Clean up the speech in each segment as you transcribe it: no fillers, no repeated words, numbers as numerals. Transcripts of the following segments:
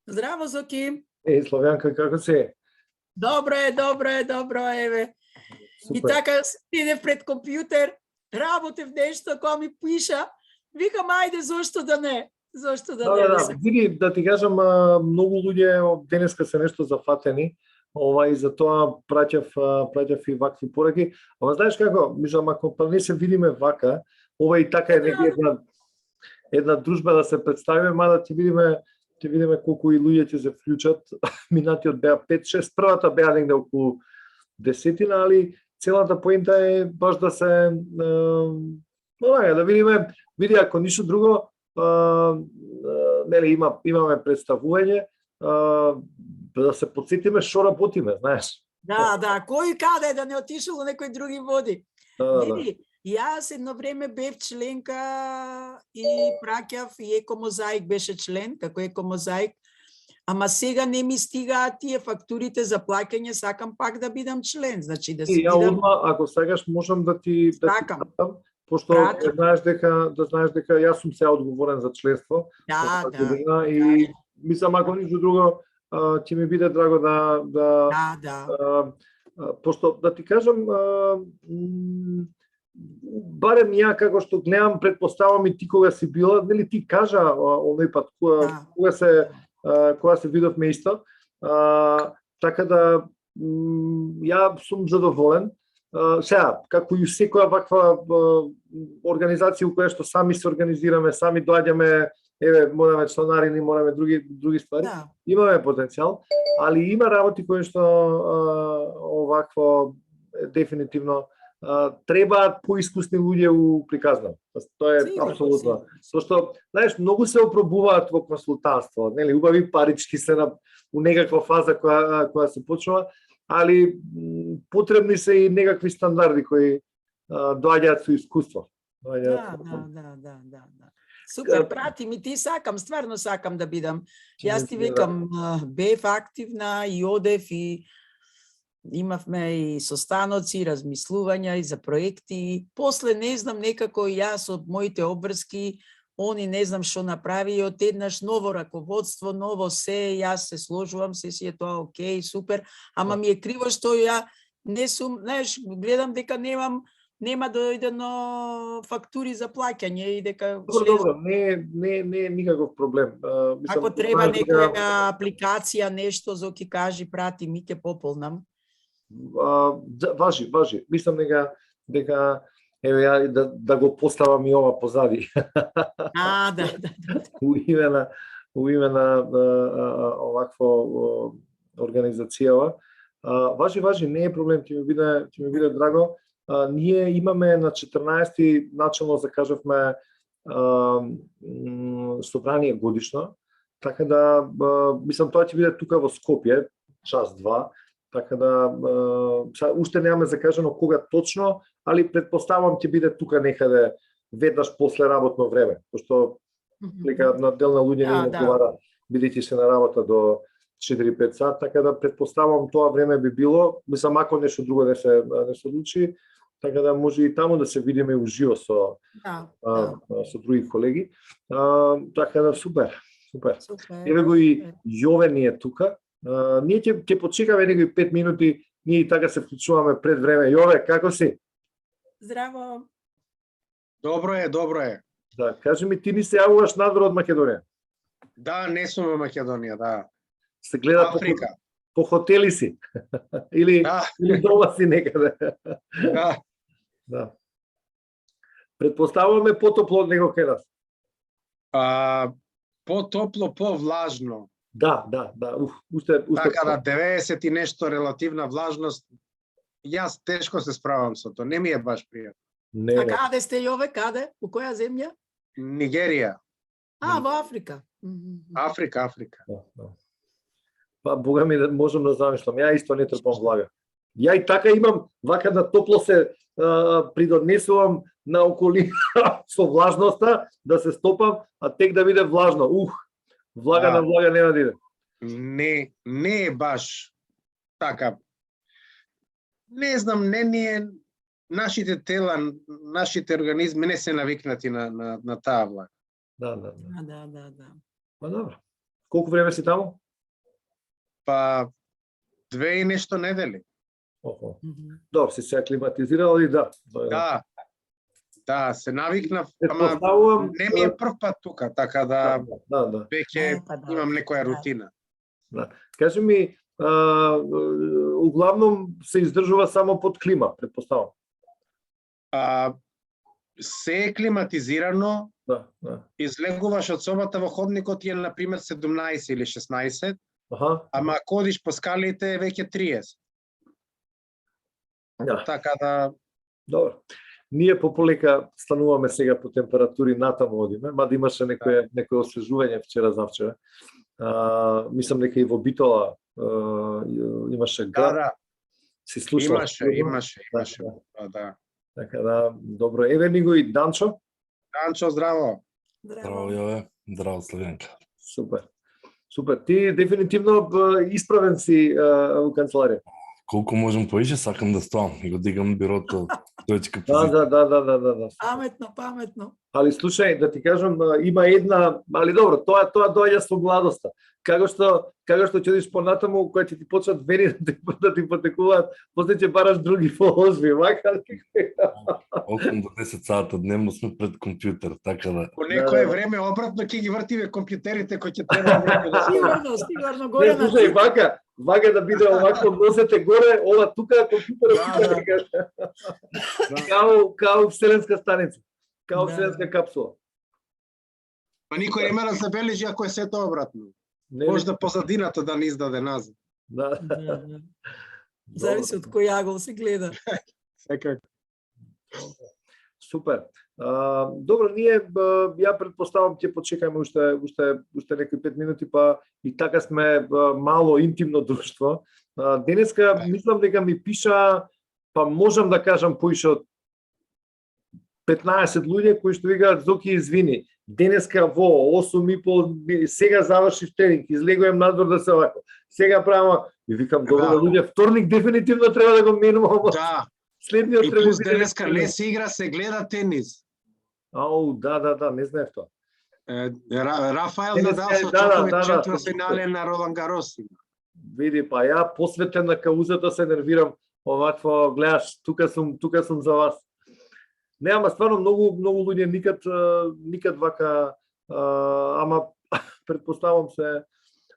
Здраво, Зоки. Славјанка, како се? Добро е, еве. Супер. И така седев пред компјутер, работев нешто, кој ми пиша, викам, ајде, зошто да не? Зошто да не? Да, види, да ти кажам, многу луѓе денеска се нешто зафатени, и затоа праќав и вакви пораки. Ама знаеш како, мислам, ако па не се видиме вака, ова и така е нека една дружба да се представиме, мада ќе видиме колку и луѓе ќе се вклучат. Минатиот беа 5-6, првата беа негде околу 10, али целата поента е баш да се да види ако ништо друго, нели имаме представување, да се потсетиме што работиме, знаеш. Да, кој каде да не отишол во некои други води. Види, јас едно време бев членка и праќав и Екомозаик беше член, како Екомозаик, ама сега не ми стигаат тие фактурите за плаќање, сакам пак да бидам член, значи да си бидам. Ја ако сакаш можам да ти дам, пошто да знаеш дека јас сум се одговорен за членство. Да. И мислам ако ништо друго ќе ми биде драго пошто да ти кажам барем ја како што гледам, предпоставам и ти кога си била, нели ти кажа овој пат кога се видовме исто. Така да ја сум задоволен. Сега, како и секоја ваква организација која што сами се организираме, сами доаѓаме, мораме членарини, мораме други ствари. Имаме потенцијал, али има работи кои што овакво дефинитивно требаат поискусни луѓе у приказна. Тоа е апсолутно. Зашто, знаеш, многу се опробуваат во консултантство, нели, убави парички се у некаква фаза која се почнува, али потребни се и некакви стандарди кои доаѓаат со искуство. Да. Супер, прати ми, ти сакам, стварно сакам да бидам. Јас ти викам, бев активна и одев и имавме и состаноци, размислувања и за проекти. После не знам некако јас од моите обврски, они не знам што направи, од еднаш ново раководство, ново се, јас се сложувам, се си е тоа окей, супер, ама ми е криво што ја не сум, знаеш, гледам дека нема дојдено фактури за плаќање и дека Добро, не е никаков проблем. Ако треба некоја апликација, нешто, Зоки кажи, прати, ми ќе пополнам. Важи. Мислам дека еве ја да го поставам и ова позади. Да. У име на овакво организацијава. Важи, не е проблем, ќе ми биде драго. Ние имаме на 14 начално закажавме собрание годишно, така да мислам тоа ќе биде тука во Скопје, час-два. Така да уште немаме закажано кога точно, али предпоставам ќе биде тука некаде веднаш после работно време, пошто нека на дел на луѓе не одговара бидејќи се на работа до 4-5 сат, така да предпоставам тоа време би било, мислам ако нешто друго не се одлучи, така да може и таму да се видиме уживо со други колеги. Така да супер. Еве го и Јовен е тука. Ние ќе почекаме некои 5 минути, ние и така се вклучуваме пред време. Јове, како си? Здраво. Добро е. Да, кажи ми, ти ни се јавуваш надвор од Македонија? Да, не сум во Македонија, да. Се гледа Африка. По хотели си? Или дома си некаде? Да. Предпоставуваме потопло од него кај нас. Потопло, повлажно. Да. Уште така да 90 и нешто релативна влажност. Јас тешко се справам со тоа. Не ми е баш пријатно. А каде сте, Јове? Каде? У која земја? Нигерија. Во Африка. Африка. Па бога ми можам да замислам. Ја исто не трпам влага. Ја и така имам вака да топло се придонесувам на околина со влажноста да се стопам, а тек да биде влажно. Влага на влага нема да иде. Не е баш така. Не знам, не нашите тела, нашите организми не се навикнати на таа влага. Да. Па добро. Колку време си таму? Па 2 и нешто недели. Охо. Добро, си се аклиматизирал и да. Да, се навикнав, ама Предпоставувам... не ми е прв пат тука, така да Да. веќе имам некоја рутина. Да. Кажи ми, углавном се издржува само под клима, предпоставам. Се е климатизирано, Да. излегуваш од собата во ходникот е на пример 17 или 16, Аха. ама ако одиш по скалите е веќе 30. Да. Така да... Добро. Ние пополека стануваме сега по температури натаму одиме, мада имаше некое освежување вчера завчера. Мислам дека и во Битола имаше град. Да. Си слушал? Имаше. Да. Така да, добро. Еве ни го и Данчо. Данчо, здраво. Здраво, Јове. Здраво, Славенка. Супер. Ти дефинитивно исправен си во канцеларија. Колку можам повише, сакам да ставам и го дигам бирото точка Да. позиција. Паметно. Али слушај, да ти кажам, има една, али добро, тоа доаѓа со младоста. Како што ќе одиш понатаму, кој ќе ти почнат вени да ти потекуваат, после ќе бараш други положби, вака ли? 8 до 10 сата дневно сме пред компјутер, така да. По некое време обратно ќе ги вртиме компјутерите кои ќе треба да Сигурно горе на слушај, вака да биде овако, носете горе, ова тука компјутерот као вселенска станица, као вселенска капсула. Па никој нема да забележи ако е сето обратно. Може да позадината да не издаде назад. Да. Зависи од кој агол се гледа. Секако. Супер. Добро, ние ја предпоставам ќе почекаме уште некои 5 минути, па и така сме мало интимно друштво. Денеска мислам дека ми пиша, па можам да кажам поише од 15 луѓе кои што викаат Зоки извини. Денеска во 8:30 сега завршив тренинг, излегувам надвор да се овако. Сега правам и викам добро луѓе, вторник дефинитивно треба да го менувам. Да. Следниот И плюс денеска не се игра, се гледа тенис. Ау, да, не знаев тоа. Рафаел Надал со четвртфинале на Ролан Гарос. Види, па ја посветен на каузата се нервирам овакво, гледаш, тука сум за вас. Не, ама стварно многу луѓе никад вака, ама предпоставам се,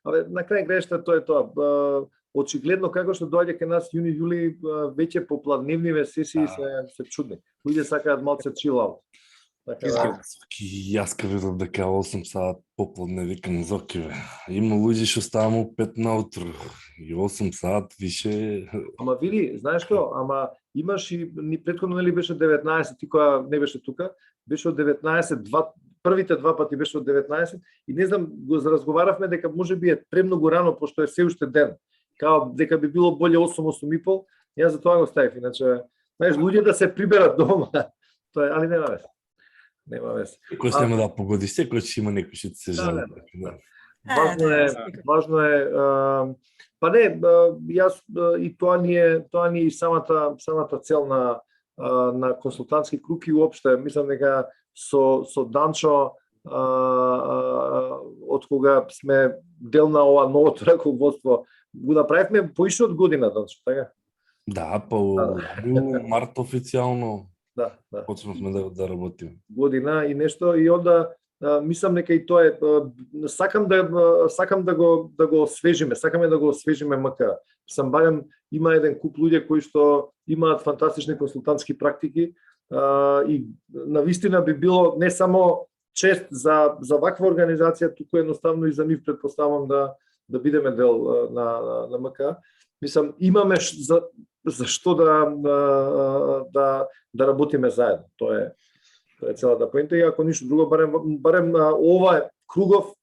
на крај крајшта тоа е тоа. Очигледно како што доаѓа кај нас јуни-јули, веќе попладневниве сесии се чудни. Луѓе сакаат малце chill out. Јас кажав дека 8 сат попладне викам Зоки, бе. Има луѓе што ставам у 5 наутро и 8 сат више. Ама види, знаеш што, ама имаш и претходно нели беше 19, ти која не беше тука, беше од 19, првите два пати беше од 19 и не знам, го разговаравме дека можеби е премногу рано пошто е се уште ден. Као дека би било боле 8:30, јас за тоа го ставив, иначе, знаеш, луѓе да се приберат дома. Тоа е, али нема вес. Кој се нема да погоди, секој ќе има некој што се жали. Важно е, па не, јас и тоа ни е и самата цел на консултантски круг и уопште, мислам дека со Данчо од кога сме дел на ова новото раководство, го направивме поише од година, Данчо, така? Да, март официјално почнавме да работиме. Година и нешто, и онда мислам дека и тоа е, сакам да го освежиме, сакаме да го освежиме МК. Сам барем има еден куп луѓе кои што имаат фантастични консултантски практики и навистина би било не само чест за ваква организација, туку едноставно и за нив предпоставам да бидеме дел на МК. Мислам, имаме за што да работиме заедно. Тоа е целата поента и ако ништо друго, барем ова е кругов,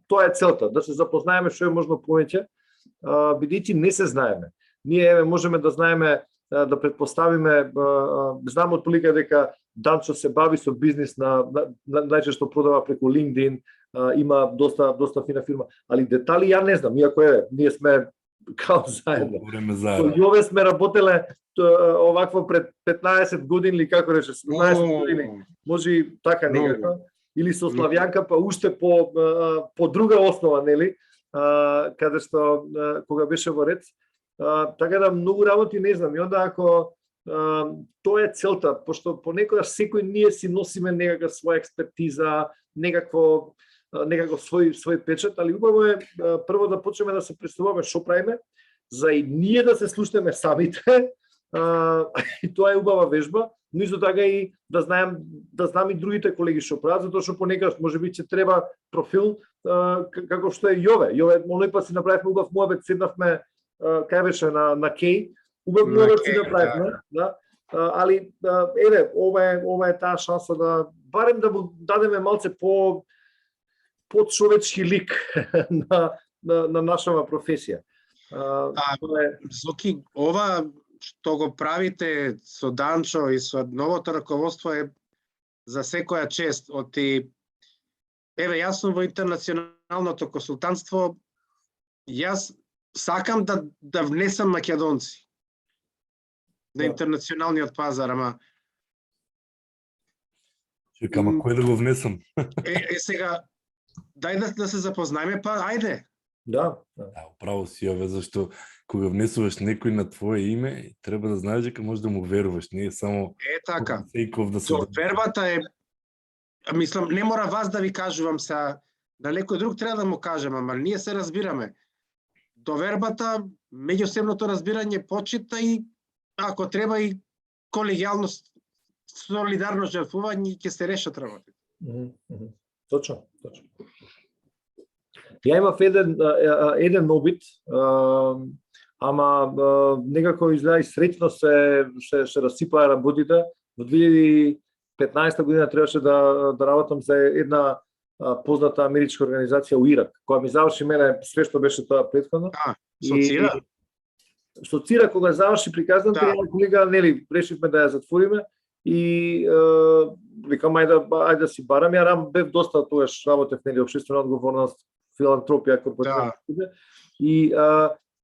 тоа е целта, да се запознаеме што е можно повеќе, бидејќи не се знаеме. Ние можеме да знаеме, да предпоставиме, знам отприлика дека Данчо се бави со бизнис најчесто продава преку LinkedIn, има доста фина фирма, али детали ја не знам, иако ние сме као заедно. Со Јове сме работеле овакво пред 15 години или како рече, 17 години. Може и така некако. или со Славјанка па уште по друга основа, нели? Каде што кога беше во ред. Така да многу работи не знам. И онда ако тоа е целта, пошто понекогаш секој ние си носиме некаква своја експертиза, некакво свој печат, али убаво е прво да почнеме да се представуваме што правиме, за и ние да се слушнеме самите, и тоа е убава вежба, но исто така и да знам и другите колеги што прават, затоа што понекогаш можеби ќе треба профил како што е Јове. Јове, оној пат си направивме убав муабет, седнавме кај беше на Кеј, убав муабет си направивме, да. Али еве, ова е таа шанса да барем да му дадеме малце подчовечки лик на нашава професија. Зоки, ова што го правите со Данчо и со новото раководство е за секоја чест. Еве, јас сум во интернационалното консултантство, јас сакам да внесам македонци на интернационалниот пазар, ама Чекам, кој да го внесам? Сега, дај да се запознаеме, па ајде. Да. Управо си, Јове, зашто кога внесуваш некој на твое име, треба да знаеш дека можеш да му веруваш, не е само Така. секој да се Вербата е, мислам, не мора вас да ви кажувам сега, на некој друг треба да му кажем, ама ние се разбираме. Довербата, меѓусебното разбирање, почита и ако треба и колегијалност, солидарно жртвување ќе се решат работите. Точно. Ја имав еден обид, ама некако изгледа и среќно се расипаа работите. Во 2015 година требаше да работам за една позната америчка организација у Ирак, која ми заврши мене све што беше тоа претходно. Со Цира? Со Цира кога заврши приказната, ја колега нели решивме да ја затвориме и викам ајде да си барам. Ја бев доста тогаш работев нели општествена одговорност, филантропија, корпоративна. И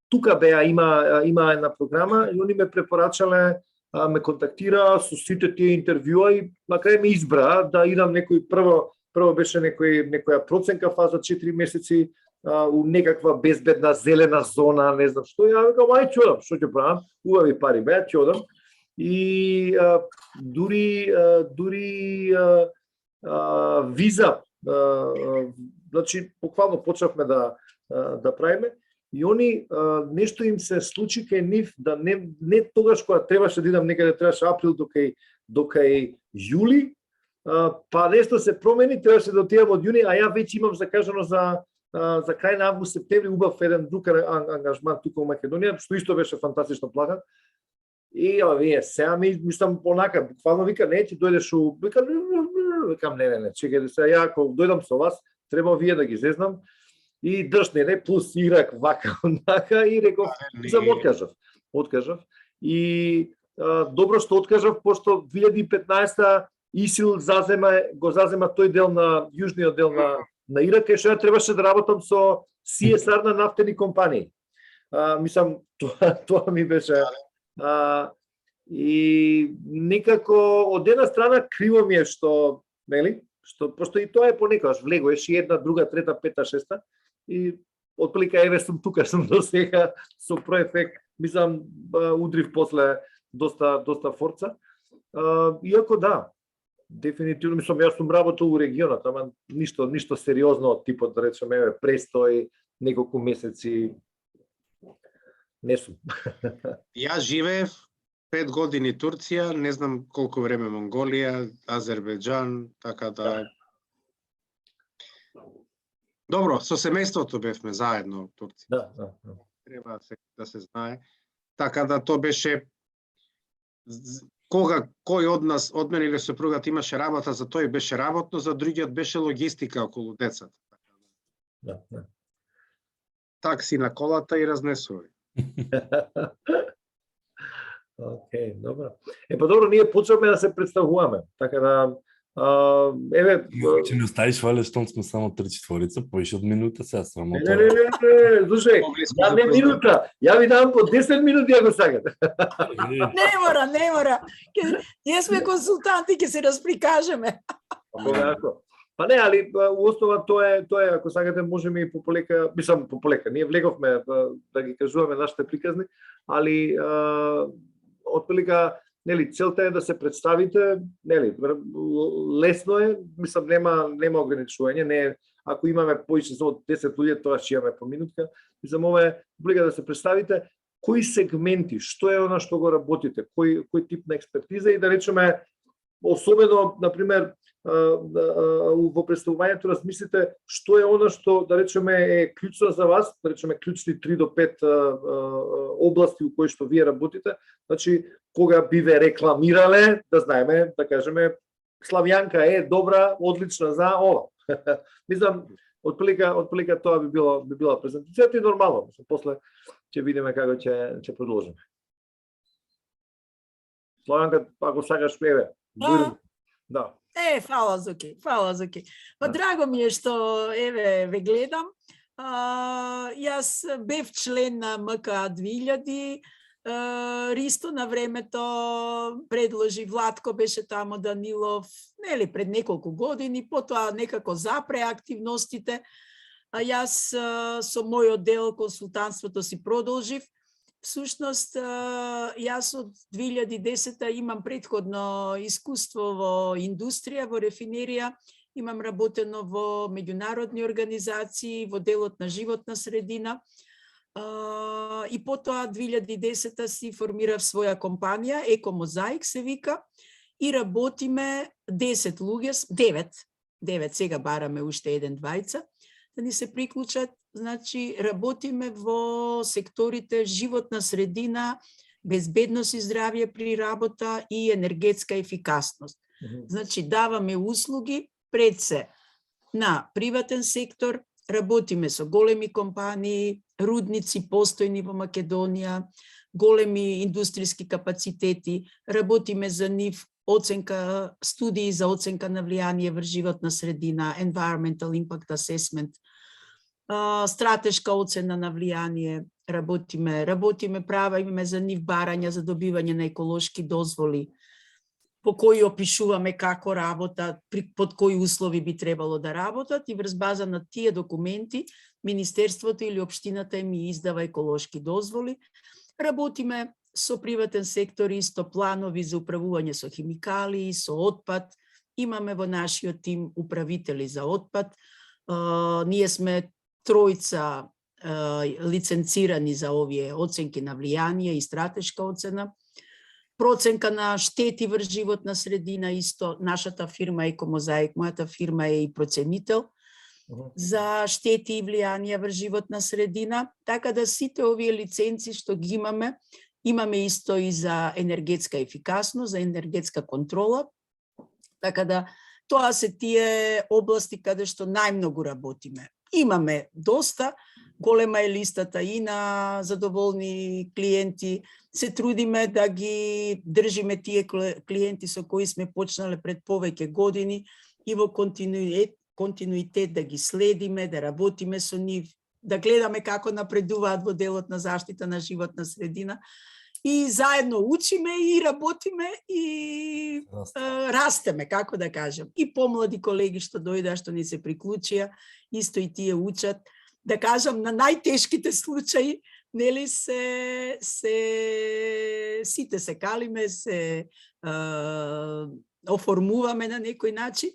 тука беа има една програма и они ме препорачале, ме контактира со сите тие интервјуа и на крај ме избра да идам некој прво беше некоја проценка фаза 4 месеци у некаква безбедна зелена зона, не знам што. Ја викам ај ќе одам, што ќе правам? Убави пари беа, ќе одам. И дури виза, значи буквално почнавме да правиме и они нешто им се случи кај нив да не тогаш кога требаше да идам некаде, требаше април до кај јули, па нешто се промени, требаше да отидам од јуни, а ја веќе имам закажано за крај на август, септември убав еден друг ангажман тука во Македонија, што исто беше фантастично платен. И вие сега мислам понака, буквално вика не ти дојдеш викам не, чекајте се, ја ако дојдам со вас, треба вие да ги зезнам и држне, плюс Ирак, вака, онака, и реков, откажав. И добро што откажав, пошто 2015 ИСИЛ го зазема тој дел на јужниот дел на Ирак, кај што ја требаше да работам со CSR на нафтени компании. Мислам, тоа ми беше... и некако од една страна криво ми е што, нели? Пошто и тоа е понекогаш влегоеш и една, друга, трета, пета, шеста и отприлика еве сум тука, сум до сега со проефект, мислам удрив после доста форца. Иако да, дефинитивно мислам јас сум работел у регионот, ама ништо сериозно од типот да речеме престој неколку месеци не сум. Ја живеев 5 години Турција, не знам колку време Монголија, Азербејџан, така да... Добро, со семејството бевме заедно во Турција. Да. Треба да се знае. Така да то беше... Кога кој од нас, од мене или сопругата имаше работа, за тој беше работно, за другиот беше логистика околу децата. Да. Такси на колата и разнесувај. Океј, добро. Па добро, ние почнавме да се представуваме. Така да еве, Че не оставиш вале штом сме само 3/4, поише од минута сега срамота. Не, слушај, ја не минута, ја ви давам по 10 минути ако сакате. Не мора. Ние сме консултанти, ќе се расприкажеме. Ако Па не, али у основа тоа е ако сакате можеме и пополека, мислам пополека. Ние влеговме да ги кажуваме нашите приказни, али отприлика нели целта е да се представите, нели лесно е, мислам нема ограничување, не е ако имаме повеќе од 10 луѓе тоа ќе имаме по минутка. Мислам ова е прилика да се представите кои сегменти, што е она што го работите, кој тип на експертиза и да речеме особено на пример во представувањето размислите што е она што да речеме е клучно за вас, да речеме клучни 3 до 5 области во кои што вие работите, значи кога би ве рекламирале, да знаеме, да кажеме Славјанка е добра, одлична за ова. Мислам отприлика тоа би била презентацијата и нормално, мислам после ќе видиме како ќе продолжиме. Славјанка, ако сакаш еве, да. Фала Зоки. Па драго ми е што еве ве гледам. Јас бев член на МКА 2000. Ристо на времето предложи, Владко беше тамо, Данилов, нели пред неколку години, потоа некако запре активностите, а јас со мојот дел консултантството си продолжив. Всушност, јас од 2010 имам претходно искуство во индустрија, во рефинерија, имам работено во меѓународни организации, во делот на животна средина, и потоа 2010 си формирав своја компанија, Екомозаик се вика, и работиме 10 луѓе, 9, сега бараме уште 1-2 да ни се приклучат. Значи, работиме во секторите животна средина, безбедност и здравје при работа и енергетска ефикасност. Значи, даваме услуги пред се на приватен сектор, работиме со големи компании, рудници постојни во Македонија, големи индустријски капацитети, работиме за нив оценка, студии за оценка на влијание врз животна средина, Environmental Impact Assessment, стратешка оцена на влијание, работиме правиме за нив барања за добивање на еколошки дозволи, по кои опишуваме како работат, под кои услови би требало да работат и врз база на тие документи Министерството или општината ми издава еколошки дозволи. Работиме со приватен сектор исто планови за управување со химикали, со отпад. Имаме во нашиот тим управители за отпад. Ние сме тројца лиценцирани за овие оценки на влијание и стратешка оцена. Проценка на штети врз животна средина, исто нашата фирма Екомозаик, мојата фирма е и проценител за штети и влијанија врз животна средина, така да сите овие лиценци што ги имаме исто и за енергетска ефикасност, за енергетска контрола, така да тоа се тие области каде што најмногу работиме. Имаме доста, голема е листата и на задоволни клиенти, се трудиме да ги држиме тие клиенти со кои сме почнале пред повеќе години и во континуитет да ги следиме, да работиме со нив, да гледаме како напредуваат во делот на заштита на животна средина и заедно учиме и работиме и растеме, како да кажем. И помлади колеги што дојдаа, што ни се приклучија, исто и тие учат. Да кажам, на најтешките случаи, нели сите се калиме, се оформуваме на некој начин,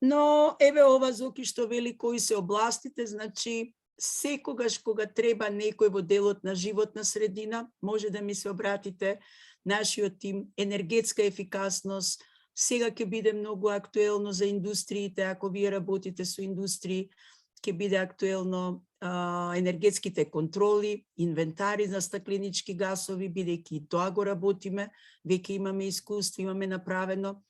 но еве ова Зоки што вели кои се областите, значи секогаш кога треба некој во делот на животна средина, може да ми се обратите, нашиот тим, енергетска ефикасност, сега ќе биде многу актуелно за индустриите, ако вие работите со индустрии, ќе биде актуелно енергетските контроли, инвентари за стакленички гасови, бидејќи и тоа го работиме, веќе имаме искуство, имаме направено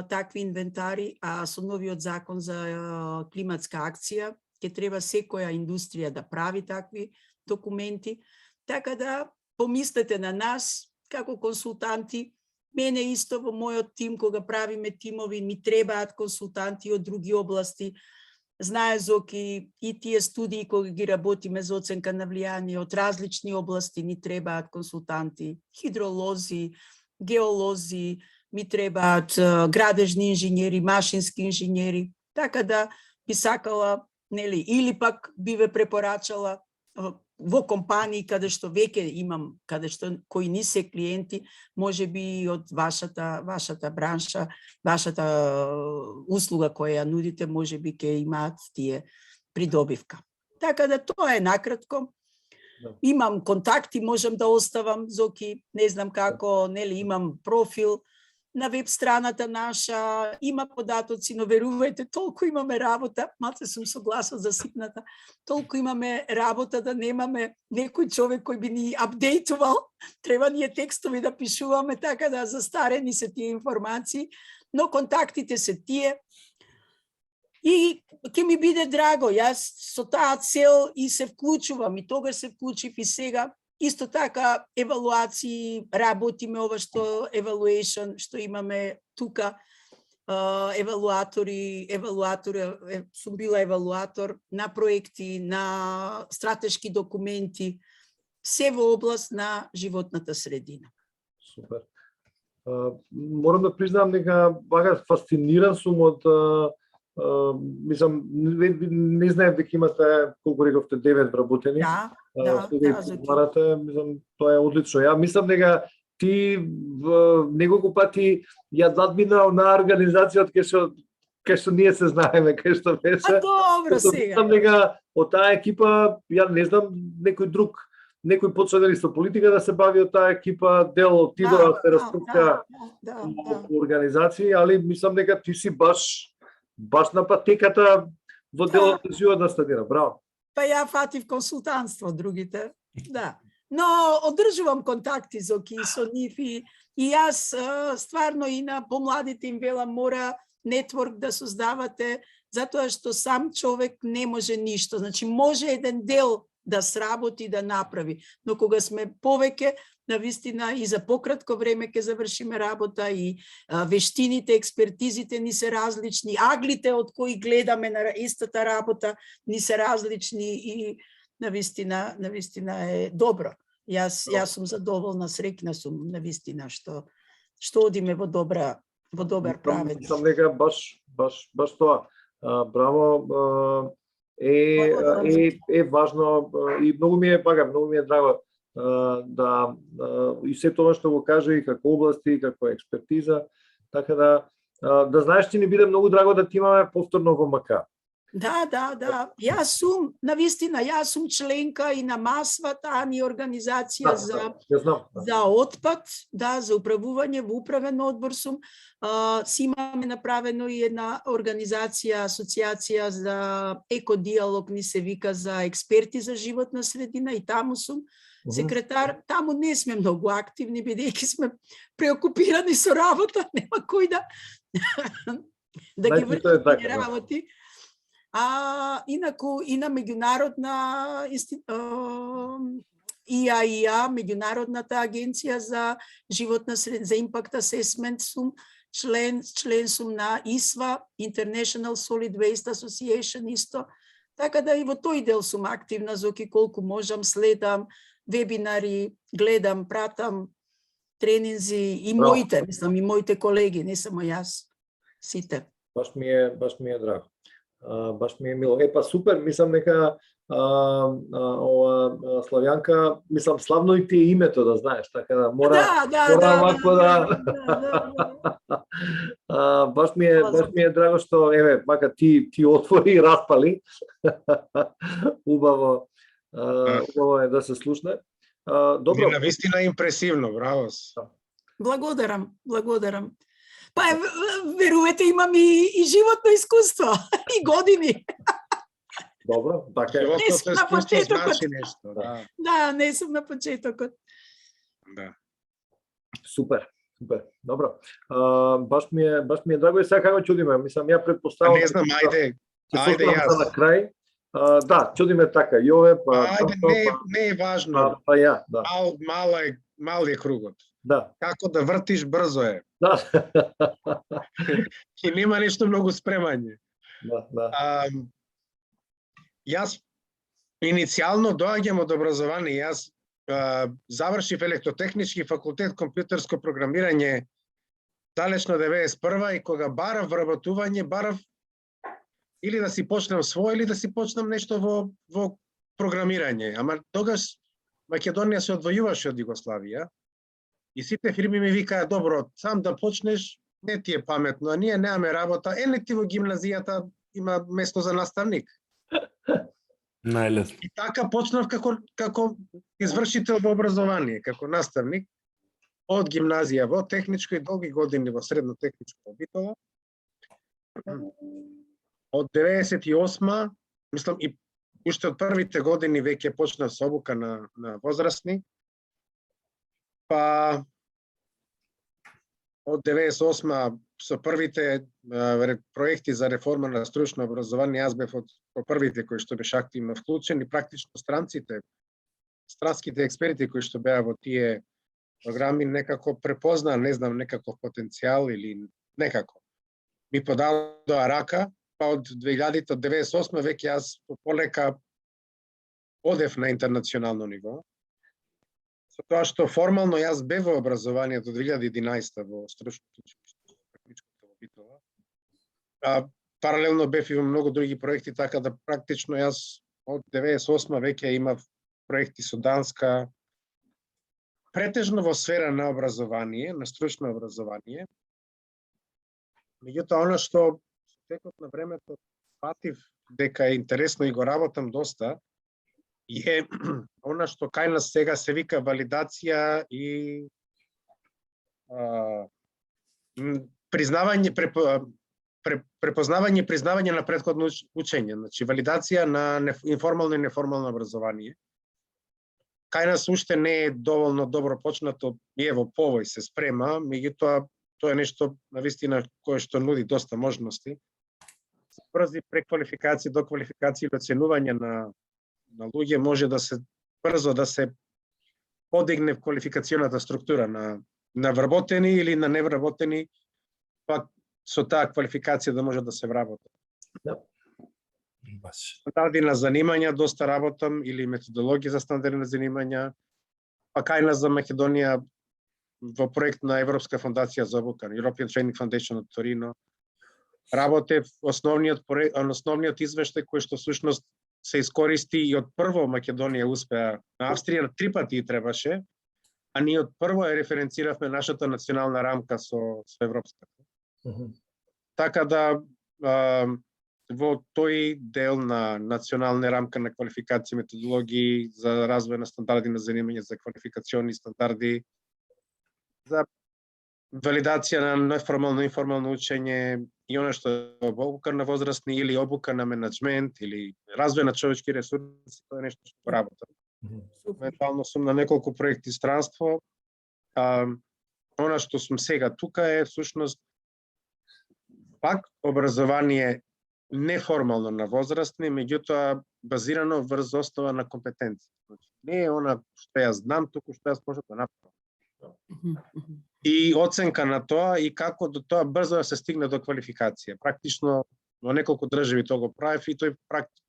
такви инвентари, а со новиот закон за климатска акција ќе треба секоја индустрија да прави такви документи, така да помислете на нас како консултанти. Мене исто во мојот тим, кога правиме тимови, ми требаат консултанти од други области. Знае Зоки, и тие студии кога ги работиме за оценка на влијание од различни области, ни требаат консултанти, хидролози, геолози, ми требаат градежни инженери, машински инженери. Така да би сакала, нели, или пак би ве препорачала во компании каде што веќе имам, каде што кои не се клиенти, може би од вашата бранша, вашата услуга која ја нудите, може би ќе имаат тие придобивка. Така да тоа е накратко. Имам контакти, можам да оставам, Зоки, не знам како, нели, имам профил на веб страната наша, има податоци, но верувајте, толку имаме работа, малце сум согласна за ситната, толку имаме работа да немаме некој човек кој би ни апдейтувал, треба ние текстови да пишуваме, така да застарени се тие информации, но контактите се тие. И ќе ми биде драго, јас со таа цел и се вклучувам, и тогаш се вклучив и сега. Исто така, евалуации, работиме ова што evaluation, што имаме тука, евалуатори, сум била евалуатор на проекти, на стратешки документи, се во област на животната средина. Супер. Морам да признам дека бага фасциниран сум од мислам, не знаев дека имате, колку рековте, 9 вработени. Мислам, тоа е одлично. Ја мислам дека ти неколку пати ја надминал на организацијата кај што ние се знаеме, кај што беше. Добро сега. Мислам дека од таа екипа, ја не знам некој друг, некој почна дали со политика да се бави од таа екипа, дел од Тидора се раструка организации, али мислам дека ти си баш на патеката во делот на животна средина. Браво. Па ја фатив консултантство од другите. Да. Но одржувам контакти Зоки со нив и јас стварно и на помладите им велам, мора нетворк да создавате, затоа што сам човек не може ништо. Значи може еден дел да сработи, да направи, но кога сме повеќе, навистина и за пократко време ќе завршиме работа и вештините, експертизите ни се различни, аглите од кои гледаме на истата работа ни се различни и навистина е добро. Јас сум задоволна, среќна сум навистина што одиме во добар правец. Мислам дека баш тоа. Браво. Е важно и многу ми е драго да и се тоа што го каже и како области, и како експертиза, така да знаеш, че ни биде многу драго да ти имаме повторно во МК. Да. Јас сум членка и на МАСВА, таа ни организација за отпад, за управување, во управен одбор сум. Си имаме направено и една организација, асоциација за екодиалог, ни се вика, за експерти за животна средина, и таму сум секретар. Таму не сме многу активни, бидејќи сме преокупирани со работа, нема кој да ги врши работи. Инаку и на меѓународна ИАИА, меѓународната агенција за животна средина, за импакт асесмент сум член сум на ИСВА, International Solid Waste Association исто. Така да и во тој дел сум активна, Зоки, колку можам, следам вебинари, гледам, пратам тренинзи и моите колеги, не само јас, сите. Баш ми е драго. Баш ми е мило. Па супер, мислам дека Славјанка, мислам славно и ти е името, да знаеш, така да мора вако да. Баш ми е драго што мака ти отвори и распали. Убаво е да се слушне. Добро. Навистина импресивно, браво. Благодарам. Па верувате, имам и животно искуство, и години. Добро, така е. Не сум на почетокот. Да, не сум на почетокот. Да. Супер. Добро. Баш ми е драго и сега како чудиме. Мислам, ја предпоставам. Не знам, ајде јас. На крај. Да, чудиме така. Јове, не е важно. Па ја, да. Мал е кругот. Да. Како да вртиш брзо е. Да. И нема нешто многу спремање. Да. Јас иницијално доаѓам од образование. Јас завршив електротехнички факултет компјутерско програмирање далечно 91 и кога барав вработување, барав или да си почнем свој, или да си почнем нешто во програмирање. Ама тогаш Македонија се одвојуваше од Југославија и сите фирми ми викаа, добро, сам да почнеш, не ти е паметно, а ние немаме работа, не ти во гимназијата има место за наставник. Најлесно. И така почнав како извршител во образование, како наставник од гимназија во техничко и долги години во средно техничко во Битола. Од 98, мислам и уште од првите години веќе почнав со обука на возрастни. Па од 98 со првите проекти за реформа на стручно образование, јас бев од првите кои што беше активно вклучен и практично странските експерти кои што беа во тие програми некако препознаа, не знам, некаков потенцијал или некако. Ми подадоа рака, па од 2000 од 98 веќе јас полека одев на интернационално ниво. Со тоа што формално јас бев во образованието 2011 во стручното училиште во Битола. А паралелно бев и во многу други проекти, така да практично јас од 98 веќе имав проекти со Данска, претежно во сфера на образование, на стручно образование. Меѓутоа, она што текот на времето фатив дека е интересно и го работам доста, е она што кај нас сега се вика валидација и признавање, препознавање и признавање на претходно учење, значи валидација на информално и неформално образование. Кај нас уште не е доволно добро почнато, е во повој се спрема, меѓутоа тоа е нешто навистина кое што нуди доста можности. Брзи преквалификации, доквалификации или оценување на луѓе може да се брзо да се подигне квалификационата структура на вработени или на невработени, па со таа квалификација да може да се вработи. Стандарди на занимања доста работам или методологија за стандарди на занимања, па кај нас за Македонија во проект на Европска фондација за обука, European Training Foundation од Торино. Работев основниот извештај кој што всушност се искористи и од прво Македонија успеа. На Австрија 3 пати требаше, а ние од прво ја референциравме нашата национална рамка со европската. Така да во тој дел на национална рамка на квалификација, методологии за развој на стандарди на занимање, за квалификациони стандарди, за валидација на неформално и информално учење и она што е обука на возрастни или обука на менеджмент или развој на човечки ресурси, тоа е нешто што работам. Моментално сум на неколку проекти странство. Она што сум сега тука е всушност пак образование неформално на возрастни, меѓутоа базирано врз основа на компетенции. Не е она што јас знам, туку што јас можам да направам. И оценка на тоа и како до тоа брзо да се стигне до квалификација. Практично во неколку држави тоа го правев и тој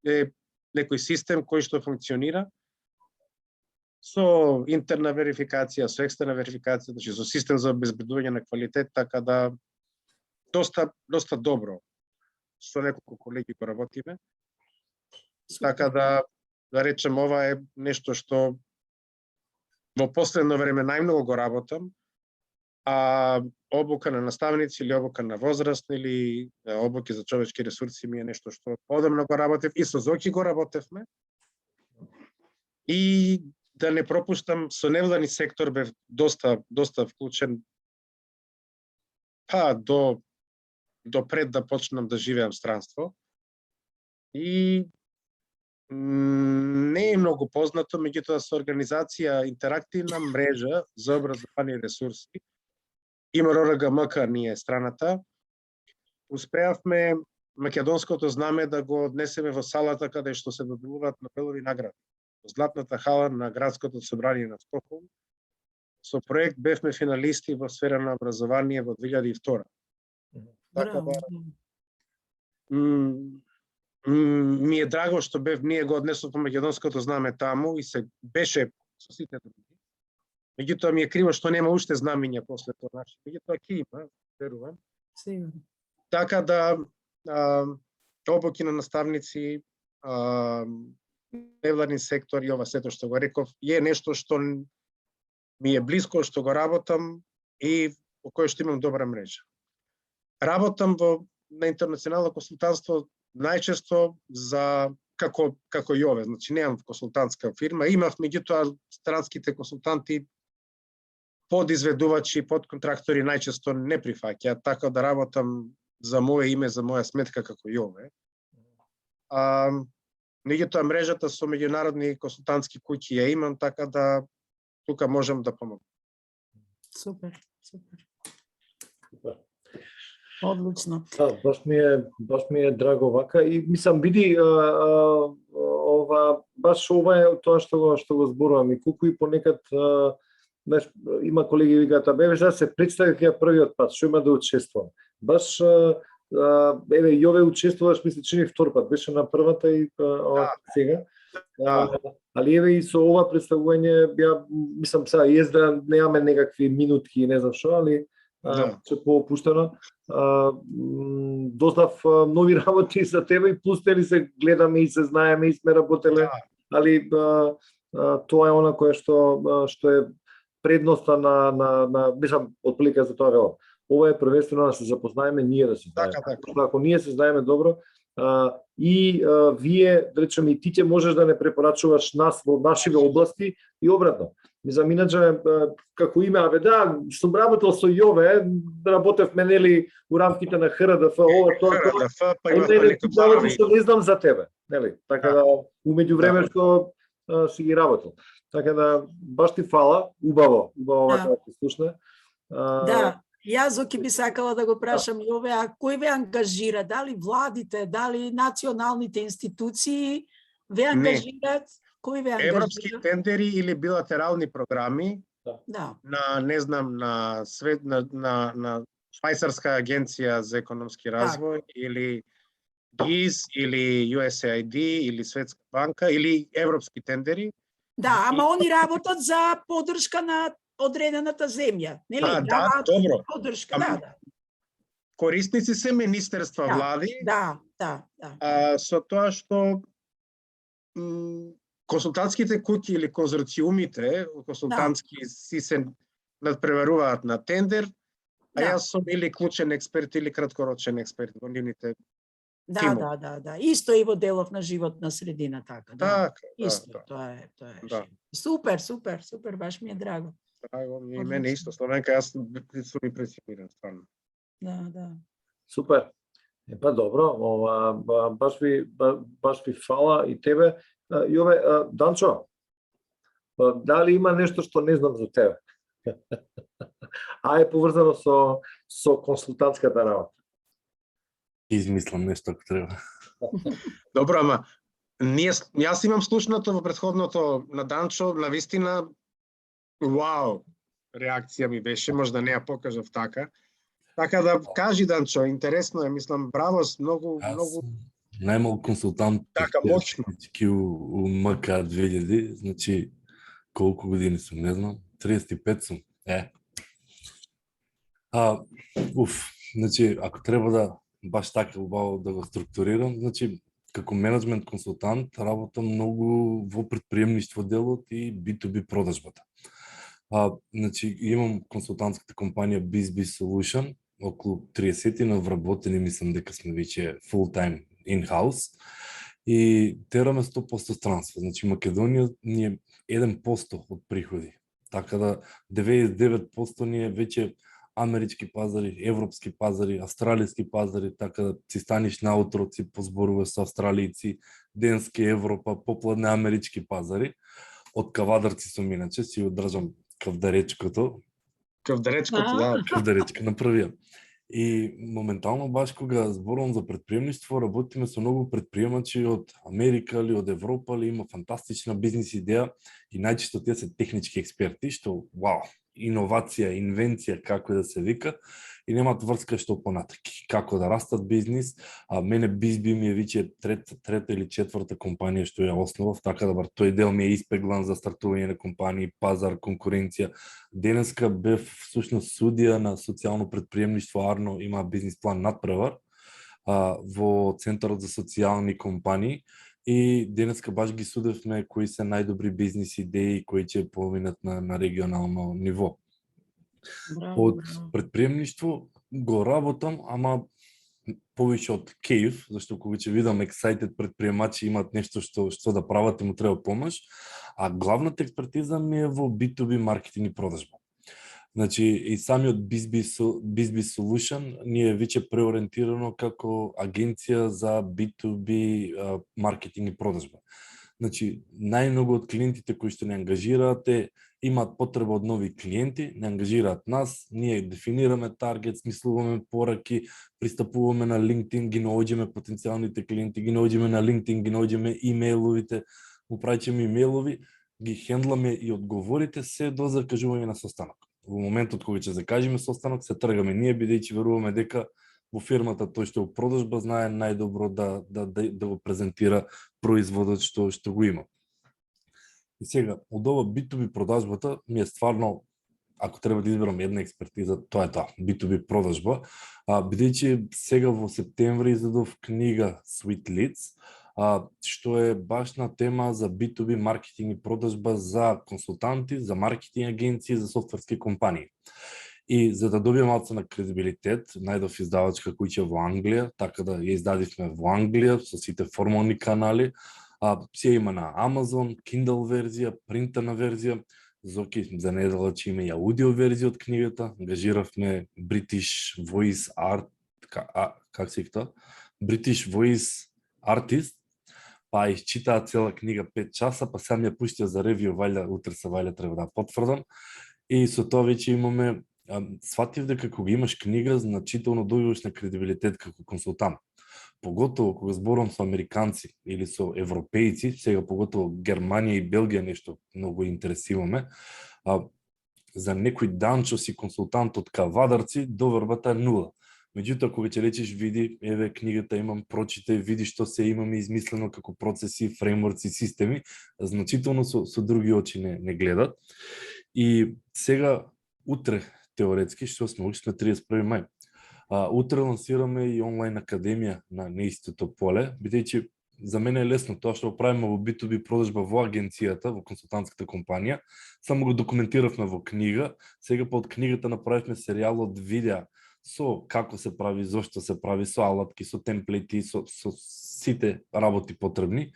е некој систем кој што функционира со интерна верификација, со екстерна верификација, значи со систем за обезбедување на квалитет, така да доста добро со неколку колеги го работиме. Така да речем, ова е нешто што во последно време најмногу го работам, а обука на наставници или обука на возрастни или обуки за човечки ресурси ми е нешто што одамна го работев и со Зоки го работевме. И да не пропуштам, со невладен сектор бев доста вклучен, па до пред да почнам да живеам странство. И не е многу познато, меѓутоа со организација интерактивна мрежа за образовани ресурси, ИМРОРГМК ние страната, успеавме македонското знаме да го однесеме во салата каде што се доделуваат Нобелови награди. Во Златната хала на градското собрание на Стокхолм. Со проект бевме финалисти во сфера на образование во 2002. Така да ми е драго што ние го однесовме македонското знаме таму и се беше со сите други. Меѓутоа ми е криво што нема уште знамиња после тоа наше. Меѓутоа ќе има, верувам. Така да обуки на наставници, невладен сектор и ова сето што го реков, е нешто што ми е близко, што го работам и по кое што имам добра мрежа. Работам на интернационално консултантство најчесто за како и ове, значи немам консултантска фирма, имав меѓутоа странските консултанти подизведувачи, подконтрактори најчесто не прифаќаат, така да работам за моје име, за моја сметка како и ове. Меѓутоа мрежата со меѓународни консултантски куќи ја имам, така да тука можам да помогнам. Супер. Одлично. Да, баш ми е драго вака и мислам биди баш ова е тоа што го зборувам и колку и понекад знаеш, има колеги викаат бе да се представи ја првиот пат, што има да учествувам. Баш еве јове учествуваш, мисли чини втор пат, беше на првата и сега. Али еве и со ова представување ја мислам сега да немаме некакви минутки, не знам што, али се поопуштено. Дознав нови работи за тебе и плюс тели се гледаме и се знаеме и сме работеле, али тоа е она кое што е предноста на мислам отприлика за тоа велам. Ова е првенствено да се запознаеме, ние да се знаеме. Така. Ако ние се знаеме добро, и вие, да речеме, и ти ќе можеш да не препорачуваш нас во нашиве области и обратно. Мислам, иначе, како име, сум работел со Јове, работевме нели у рамките на ХРДФ, ова, тоа, што не знам за тебе, нели? Така да, умеѓу време што си ги работел. Така да, баш ти фала, убаво да ти слушне. Да, јас оки би сакала да го прашам Јове, а кој ве ангажира? Дали владите, дали националните институции ве ангажират? Кој ве ангажира? Европски тендери или билатерални програми, да. не знам, на Швајцарска агенција за економски развој, или ГИЗ, или USAID, или Светска банка, или европски тендери. Да, ама они работат за поддршка на одредената земја, нели? Добро. Поддршка, да. Корисници се министерства, влади. Да. Со тоа што консултантските куќи или конзорциумите консултантски си се надпреваруваат на тендер, а јас сум или клучен експерт или краткорочен експерт во нивните тимови. Да. Исто и во делов на животна средина, така. Така, исто, тоа е. Супер, баш ми е драго. Драго ми и мене исто, Славенка, јас сум импресиониран, стварно. Да. Супер. Па добро, баш ви фала и тебе. Јове, Данчо, дали има нешто што не знам за тебе? А е поврзано со консултантската работа? Измислам нешто ако треба. Добро, ама јас имам слушнато во претходното на Данчо, на вистина, вау, реакција ми беше, можда не ја покажав така. Така да кажи, Данчо, интересно е, мислам, браво, многу... Најмал консултант моќно у МК 2000, значи колку години сум, не знам, 35 сум. Значи, ако треба да баш така убаво да го структурирам, значи како менеджмент консултант работам многу во претприемништво делот и B2B продажбата. Значи имам консултантската компанија BizBiz Solution, околу 30 на вработени, мислам дека сме веќе full time in-house и тераме 100% странство. Значи Македонија ни е 1% од приходи. Така да 99% ни е веќе амерички пазари, европски пазари, австралиски пазари, така да си станиш наутро, си позборуваш со австралијци, денски Европа, попладне амерички пазари. Од кавадарци сум иначе, си одржам кавдаречкото. Кавдаречка на првија. И моментално баш кога зборувам за претприемништво, работиме со многу претприемачи од Америка или од Европа, или има фантастична бизнис идеја и најчесто тие се технички експерти, што вау, иновација, инвенција, како да се вика, и немаат врска што понатаки, како да растат бизнис. А мене BizBi ми е веќе трета или четврта компанија што ја основав, така да бар тој дел ми е испеглан за стартување на компании, пазар, конкуренција. Денеска бев всушност судија на социјално претприемништво Арно, има бизнис план надпревар, во Центарот за социјални компании и денеска баш ги судевме кои се најдобри бизнис идеи кои ќе поминат на регионално ниво. Браво, Од браво. предприемништво го работам, ама повеќе од кејф, зашто кога ќе видам excited предприемачи имаат нешто што да прават и му треба помош, а главната експертиза ми е во B2B маркетинг и продажба. Значи, и самиот BizBiz Solution ни е веќе преориентирано како агенција за B2B маркетинг и продажба. Значи, најмногу од клиентите кои што не ангажираат имаат потреба од нови клиенти, не ангажираат нас, ние дефинираме таргет, смислуваме пораки, пристапуваме на LinkedIn, ги наоѓаме потенцијалните клиенти, ги наоѓаме на LinkedIn, ги наоѓаме имејловите, му праќаме имејлови, ги хендламе и одговорите се до закажување на состанок. Во моментот кога ќе закажеме состанок, се тргаме ние, бидејќи веруваме дека во фирмата тој што во продажба знае најдобро да го презентира производот што го има. И сега, од ова B2B продажбата ми е стварно, ако треба да изберам една експертиза, тоа е таа, B2B продажба, бидејќи сега во септември издадов книга Sweet Leads, што е баш на тема за B2B маркетинг и продажба за консултанти, за маркетинг агенции, за софтверски компании. И за да добием малце на кредибилитет, најдов издавачка куќа во Англија, така да ја издадивме во Англија со сите формални канали. Се има на Amazon, Kindle верзија, принтана верзија. Зоки за недела ќе има и аудио верзија од книгата. Ангажиравме British Voice Art, как се викта? British Voice Artist, па изчитаа цела книга 5 часа, па сам ја пуштија за ревју, вајде утре се вајде треба да потврдам. И со тоа веќе имаме, сватив дека кога имаш книга, значително добиваш на кредибилитет како консултант. Поготово кога зборам со американци или со европејци, сега поготово Германија и Белгија нешто многу интересиваме, за некој данчо си консултант од Кавадарци, довербата е нула. Меѓутоа, кога ќе речеш, види, еве книгата имам, прочитай, види што се имаме измислено како процеси, фреймворци, системи, значително со други очи не гледат. И сега, утре, теоретски, што сме 31 мај, утре лансираме и онлайн академија на неистото поле, бидејќи за мене е лесно тоа што правиме во B2B продажба во агенцијата, во консултантската компанија, само го документиравме во книга, сега под книгата направивме серијал од видеа со како се прави, зошто се прави, со алатки, со темплети, со сите работи потребни.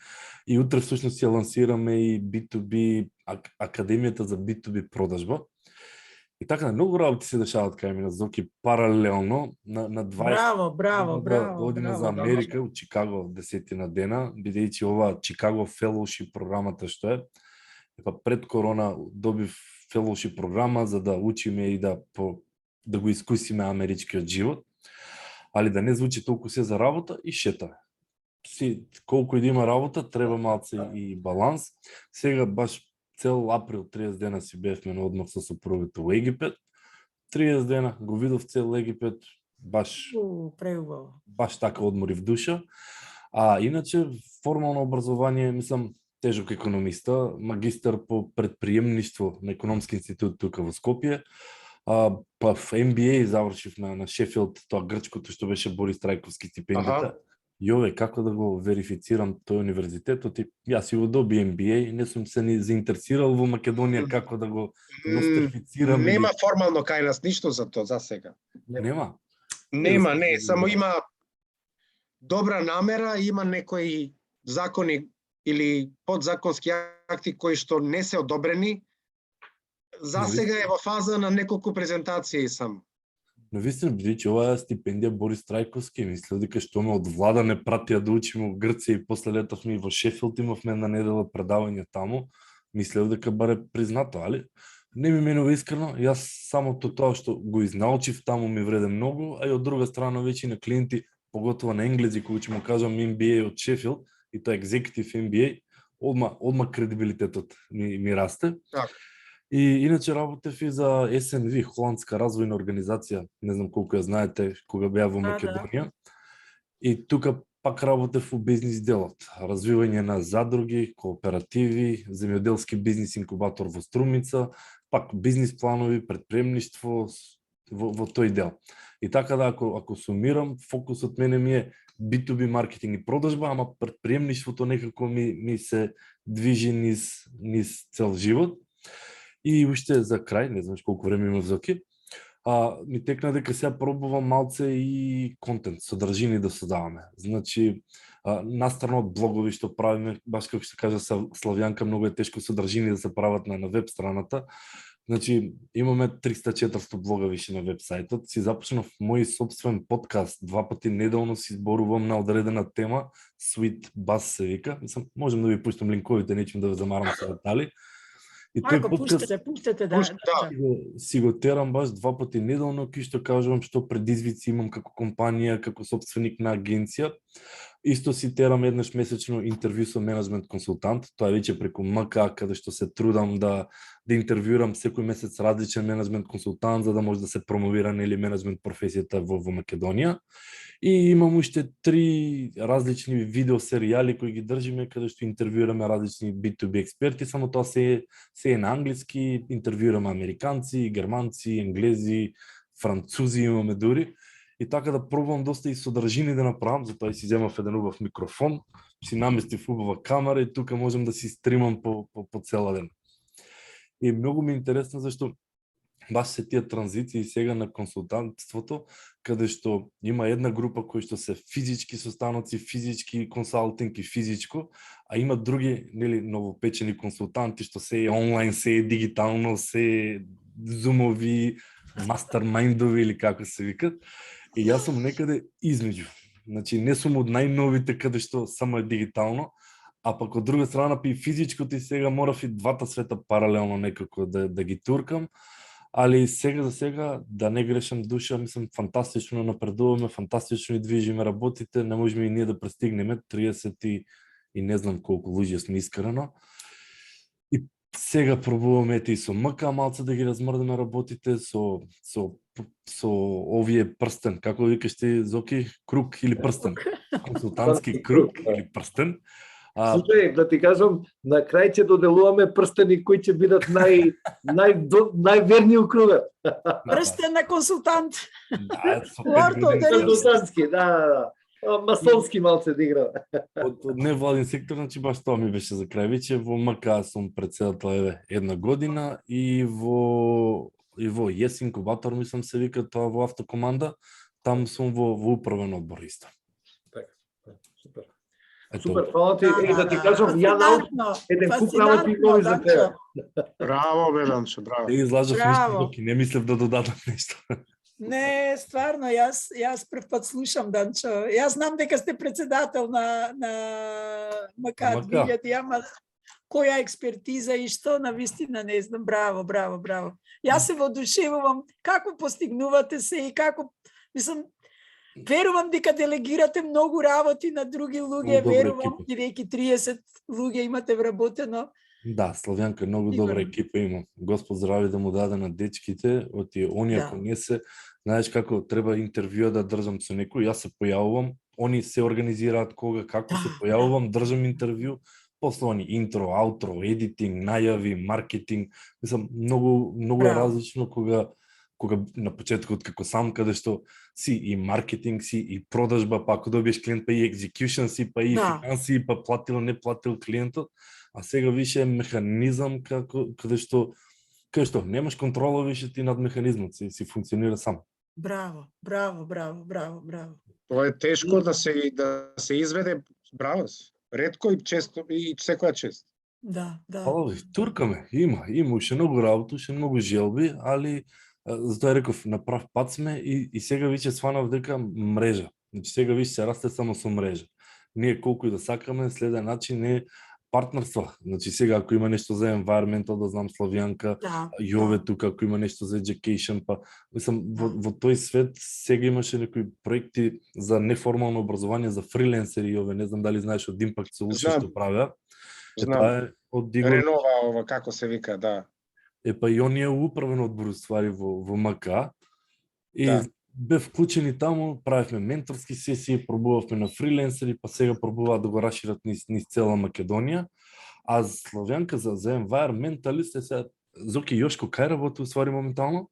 И утре всушност ја лансираме и B2B академијата за B2B продажба. И така, многу работи се дешаваат кај мене, Зоки, паралелно на 20 Браво. одиме за Америка, у Чикаго 10 дена, бидејќи ова Чикаго Fellowship програмата што е, пред корона добив Fellowship програма за да учиме и да го искусиме америчкиот живот, али да не звучи толку се за работа и шетаме. Колку и да има работа, треба малце и баланс. Сега баш цел април 30 дена си бевме на одмор со сопругата во Египет. 30 дена го видов цел Египет, баш така одмори в душа. А иначе формално образование, мислам, тежок економиста, магистар по предприемништво на Економски институт тука во Скопје. Па в MBA завршив на Шефилд, тоа грчкото што беше Борис Трајковски стипендијата. Јове, како да го верифицирам тој универзитетот, и јас си го доби MBA, не сум се ни заинтересирал во Македонија како да го нострифицирам. Нема формално кај нас ништо за тоа за сега. Нема? Нема, само има добра намера, има некои закони или подзаконски акти кои што не се одобрени. За сега е во фаза на неколку презентации само. Но вистина, бидејќи оваа стипендија Борис Трајковски, мислев дека што ме од влада не пратија да учиме во Грција и после летовме и во Шефилд, имавме една недела предавање таму, мислев дека баре признато, али не ми менува искрено, јас самото тоа што го изнаучив таму ми вреде многу, а и од друга страна веќе на клиенти, поготово на енглези, кои ќе му кажам MBA од Шефилд, и тоа Executive MBA, одма кредибилитетот ми расте. Так. И иначе работев и за SNV, холандска развојна организација, не знам колку ја знаете, кога беа во Македонија. И тука пак работев во бизнис делот, развивање на задруги, кооперативи, земјоделски бизнис инкубатор во Струмица, пак бизнис планови, предприемништво, во тој дел. И така да ако сумирам, фокусот мене ми е B2B маркетинг и продажба, ама предприемништвото некако ми се движи низ цел живот. И уште за крај, не знам колку време има Зоки, ми текна дека сега пробувам малце и контент, содржини да создаваме. Значи, настрано од блогови што правиме, баш како што кажа Славјанка, многу е тешко содржини да се прават на веб страната. Значи, имаме 300-400 блога више на веб-сајтот. Си започнав мој собствен подкаст. 2 пати неделно си зборувам на одредена тема. Sweet Bass се вика. Мислам, можем да ви пуштам линковите, нечем да ве замарам со детали. И тој подкаст пуштете, да. си го терам баш 2 пати неделно, кој што кажувам што предизвици имам како компанија, како собственик на агенција. Исто си терам еднаш месечно интервју со менеджмент консултант, тоа е веќе преку МК, каде што се трудам да интервјуирам секој месец различен менеджмент консултант за да може да се промовира нели менеджмент професијата во Македонија. И имам уште 3 различни видео серијали кои ги држиме каде што интервјуираме различни B2B експерти, само тоа се е на англиски, интервјуираме американци, германци, енглези, французи имаме дури. И така да пробувам доста и содржини да направам, затоа и си земав еден убав микрофон, си наместив убава камера и тука можам да си стримам по цела ден. И многу ми е интересно зашто баш се тие транзиции сега на консултантството, каде што има една група кои што се физички состаноци, физички консалтинг и физичко, а има други нели новопечени консултанти што се е онлайн, се е дигитално, се е зумови, мастермайндови или како се викат. И јас сум некаде измеѓу. Значи не сум од најновите каде што само е дигитално, а пак од друга страна и физичкото и сега морав и двата света паралелно некако да ги туркам. Али сега за сега, да не грешам душа, мислам, фантастично напредуваме, фантастично и движиме работите, не можеме и ние да престигнеме 30 и не знам колку луѓе сме искрено. И сега пробуваме и со МК малце да ги размрдаме работите, со овие прстен, како викаш ти, Зоки, круг или прстен? Консултантски круг или прстен. Слушај, да ти кажам, на крај ќе доделуваме прстени кои ќе бидат најверни у кругот. Прстен на консултант. Да, консултантски, да. Масонски малце да игра. Од невладин сектор, значи баш тоа ми беше за крај. Веќе во МК сум председател една година и во ЕС инкубатор, мислам се вика тоа во автокоманда, там сум во управен одбор исто. Така, супер. Супер, фала ти, да ти кажам, ја научив еден куп работи нови за тебе. Браво, Беланчо, браво. Не излажав ништо, не мислев да додадам нешто. Не, стварно, јас прв пат слушам, Данчо. Јас знам дека сте председател на МК 2000, ама која експертиза и што, навистина не знам. Браво. Јас се воодушевувам како постигнувате се и како, мислам, верувам дека делегирате многу работи на други луѓе, верувам, бидејќи 30 луѓе имате вработено. Да, Славјанка, многу добра екипа има. Господ здрави да му даде на дечките, оти они ако не се, знаеш како треба интервјуа да држам со некој, јас се појавувам, они се организираат кога, како се појавувам, држам интервју, после они интро, аутро, едитинг, најави, маркетинг, мислам, многу е различно кога на почетокот како сам, каде што си и маркетинг, си и продажба, па ако добиеш клиент, па и екзекјушн си, па и финанси, па платил, не платил клиентот, а сега више е механизам каде што немаш контрола више ти над механизмот, си функционира сам. Браво. Тоа е тешко да се изведе, браво. Ретко и често и секоја чест. Да. Туркаме, има уште многу работа, уште многу желби, али затоа реков, на прав пат сме и сега виќе сванав дека мрежа. Значи сега више се расте само со мрежа. Ние колку и да сакаме, следен начин е партнерство. Значи сега ако има нешто за environmental, да знам Славјанка, Јове тука, ако има нешто за education, па мислам во тој свет сега имаше некои проекти за неформално образование за фриленсери, Јове, не знам дали знаеш од Impact Solutions што правеа. Тоа е од Дигор. Ренова ова како се вика, да. Па и оние управен одбор ствари во МК и бе вклучени таму, правевме менторски сесии, пробувавме на фриленсери, па сега пробуваат да го расшират низ цела Македонија. А Славјанка за environmentalist е сега Зоки Јошко кај работи уствари моментално?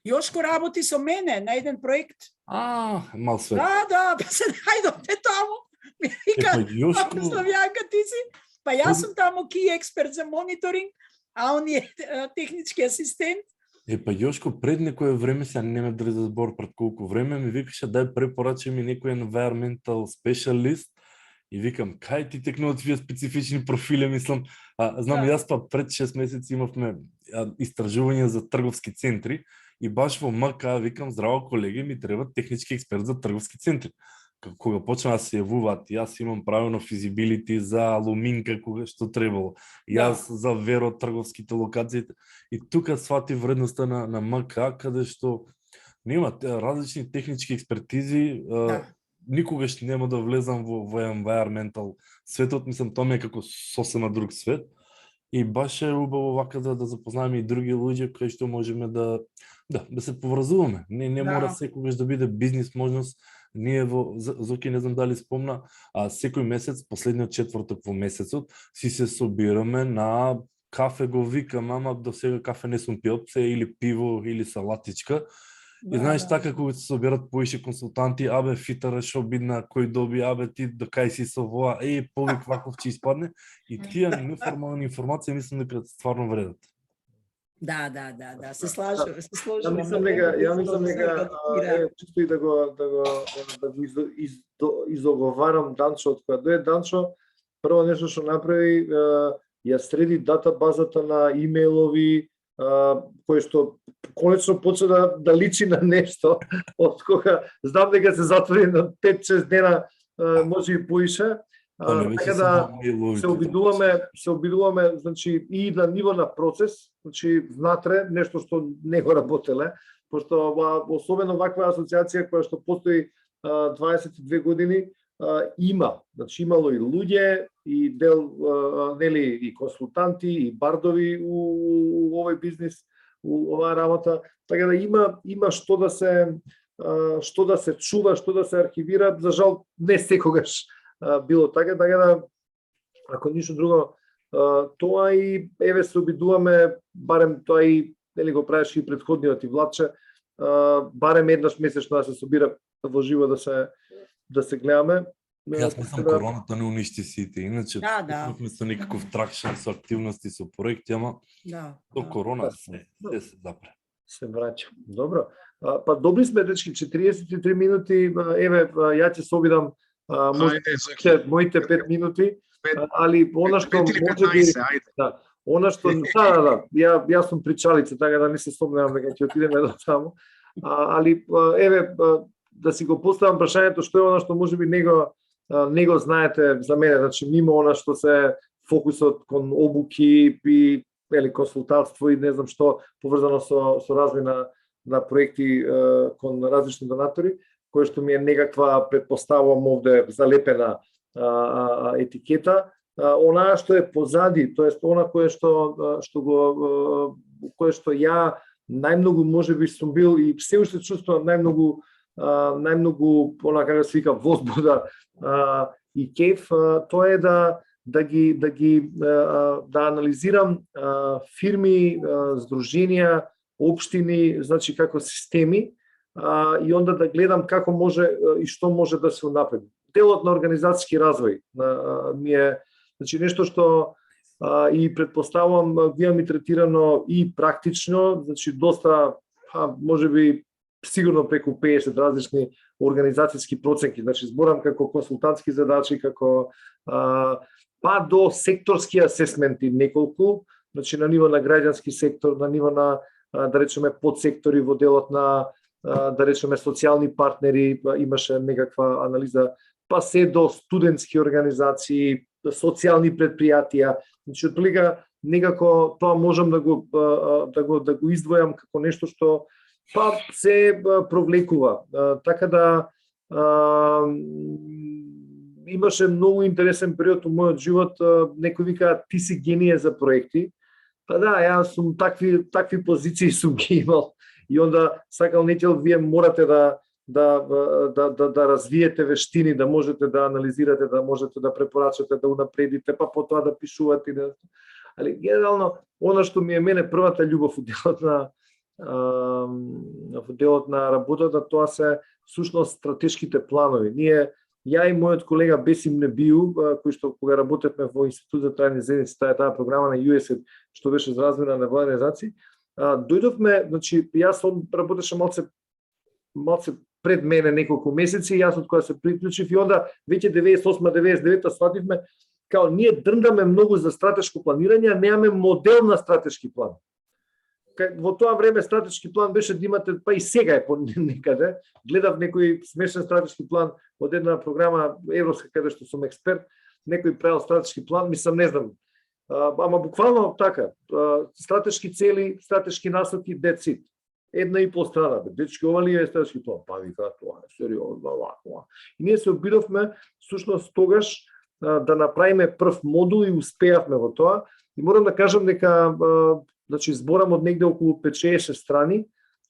Јошко работи со мене на еден проект. Мал свет. Да, па се најдовте таму. Ми вика, Епа, Јошко, Славјанка, ти си? Па јас сум таму ки експерт за мониторинг, а он е технички асистент. Епа Јошко пред некое време, сега не ме држи за збор пред колку време, ми викаше дај препорачи ми некој environmental specialist и викам кај ти текнуваат тие специфични профили, мислам, знам Да. јас па пред 6 месеци имавме истражување за трговски центри и баш во МК викам здраво колеги, ми треба технички експерт за трговски центри. Кога почна да се јавуваат, јас имам правилно физибилити за алуминка кога што требало. Јас за веро трговските локации и тука свати вредноста на МК каде што нема различни технички експертизи. Никогаш нема да влезам во environmental светот, мислам тоа ми е како сосема друг свет. И баш е убаво вака да запознаеме и други луѓе кои што можеме да се поврзуваме. Не мора секогаш да биде бизнис можност. Ние во Зоки не знам дали спомна, секој месец, последниот четврток во месецот, си се собираме на кафе, го викам, ама до сега кафе не сум пил, се или пиво или салатичка. И знаеш така кога се соберат поише консултанти, абе фитара шо бидна, кој доби, абе ти до кај си со воа, повик ваков ќе испадне. И тие неформални информации мислам дека стварно вредат. Да, се слажам. Ја мислам дека чисто и да го изоговарам Данчо од кога дое Данчо, прво нешто што направи, ја среди датабазата на имејлови, кој што конечно почна да личи на нешто, од кога знам дека се затвори на 5-6 дена, може и поише. Така да се обидуваме, значи и на ниво на процес, значи внатре нешто што не го работеле, пошто особено ваква асоциација која што постои 22 години значи имало и луѓе и дел нели и консултанти и бардови у овој бизнис, у оваа работа, така да има што да се чува, што да се архивира, за жал не секогаш било така да, ако ништо друго, тоа и еве се обидуваме, барем тоа и нели го правеше и претходниот и Владче, барем еднаш месечно да се собира во живо да се гледаме. Јас мислам короната не уништи сите, иначе имавме со некаков тракшн, со активности, со проекти, ама до корона се запре. Се враќа. Добро. Па добри сме, дечки, 43 минути, еве, ја ќе се обидам моите 5 минути, али она што може би... Она што... Јас сум причалица, така да не се сомневам дека ќе отидеме до таму. Али, еве, да си го поставам прашањето што е она што може би не го знаете за мене, значи мимо она што се фокусот кон обуки и консултантство и не знам што поврзано со развој на проекти кон различни донатори, кој што ми е некаква, предпоставувам овде, залепена етикета. Она што е позади, тоест она кое што ја најмногу можеби сум бил и се уште чувствувам најмногу она како се вика возбуда и кеф, тоа е да анализирам фирми, здруженија, општини, значи како системи, и онда да гледам како може и што може да се унапреди. Делот на организацијски развој ми е, значи нешто што и предпоставувам го имам и третирано и практично, значи доста, можеби сигурно преку 50 различни организацијски проценки, значи зборам како консултантски задачи, како па до секторски асесменти неколку, значи на ниво на граѓански сектор, на ниво на да речеме подсектори во делот на да речеме социјални партнери, имаше некаква анализа, па се до студентски организации, социјални предпријатија. Значи отплика некако тоа можам да го издвојам како нешто што па се провлекува. Така да имаше многу интересен период во мојот живот, некој вика ти си генија за проекти. Па да, јас сум такви позиции сум ги имал. И онда сакал нетел вие морате да развиете вештини, да можете да анализирате, да можете да препорачате, да унапредите, па потоа да пишувате. Али генерално, она што ми е мене првата љубов у делот во делот на работата, тоа се всушност стратешките планови. Ја и мојот колега Бесим Небију, кој што кога работевме во Институт за трајни заедници, таа програма на USAID, што беше за развој на невладени организации, дојдовме, значи јас работеше малце пред мене неколку месеци, јас од кога се приклучив и onda веќе 98-99 свативме као ние дрндаме многу за стратешко планирање, а немаме модел на стратешки план. Во тоа време стратешки план беше да имате, па и сега е по некаде, гледав некој смешен стратешки план од една програма европска каде што сум експерт, некој правил стратешки план, мислам не знам, ама буквално така, стратешки цели, стратешки насоки, that's it. 1,5 страна, дечки, ова ли е стратешки план? Па вика, тоа е сериозно, вако. И ние се обидовме, всушност тогаш, да направиме прв модул и успеавме во тоа. И морам да кажам дека значи зборам од негде околу 5-6 страни,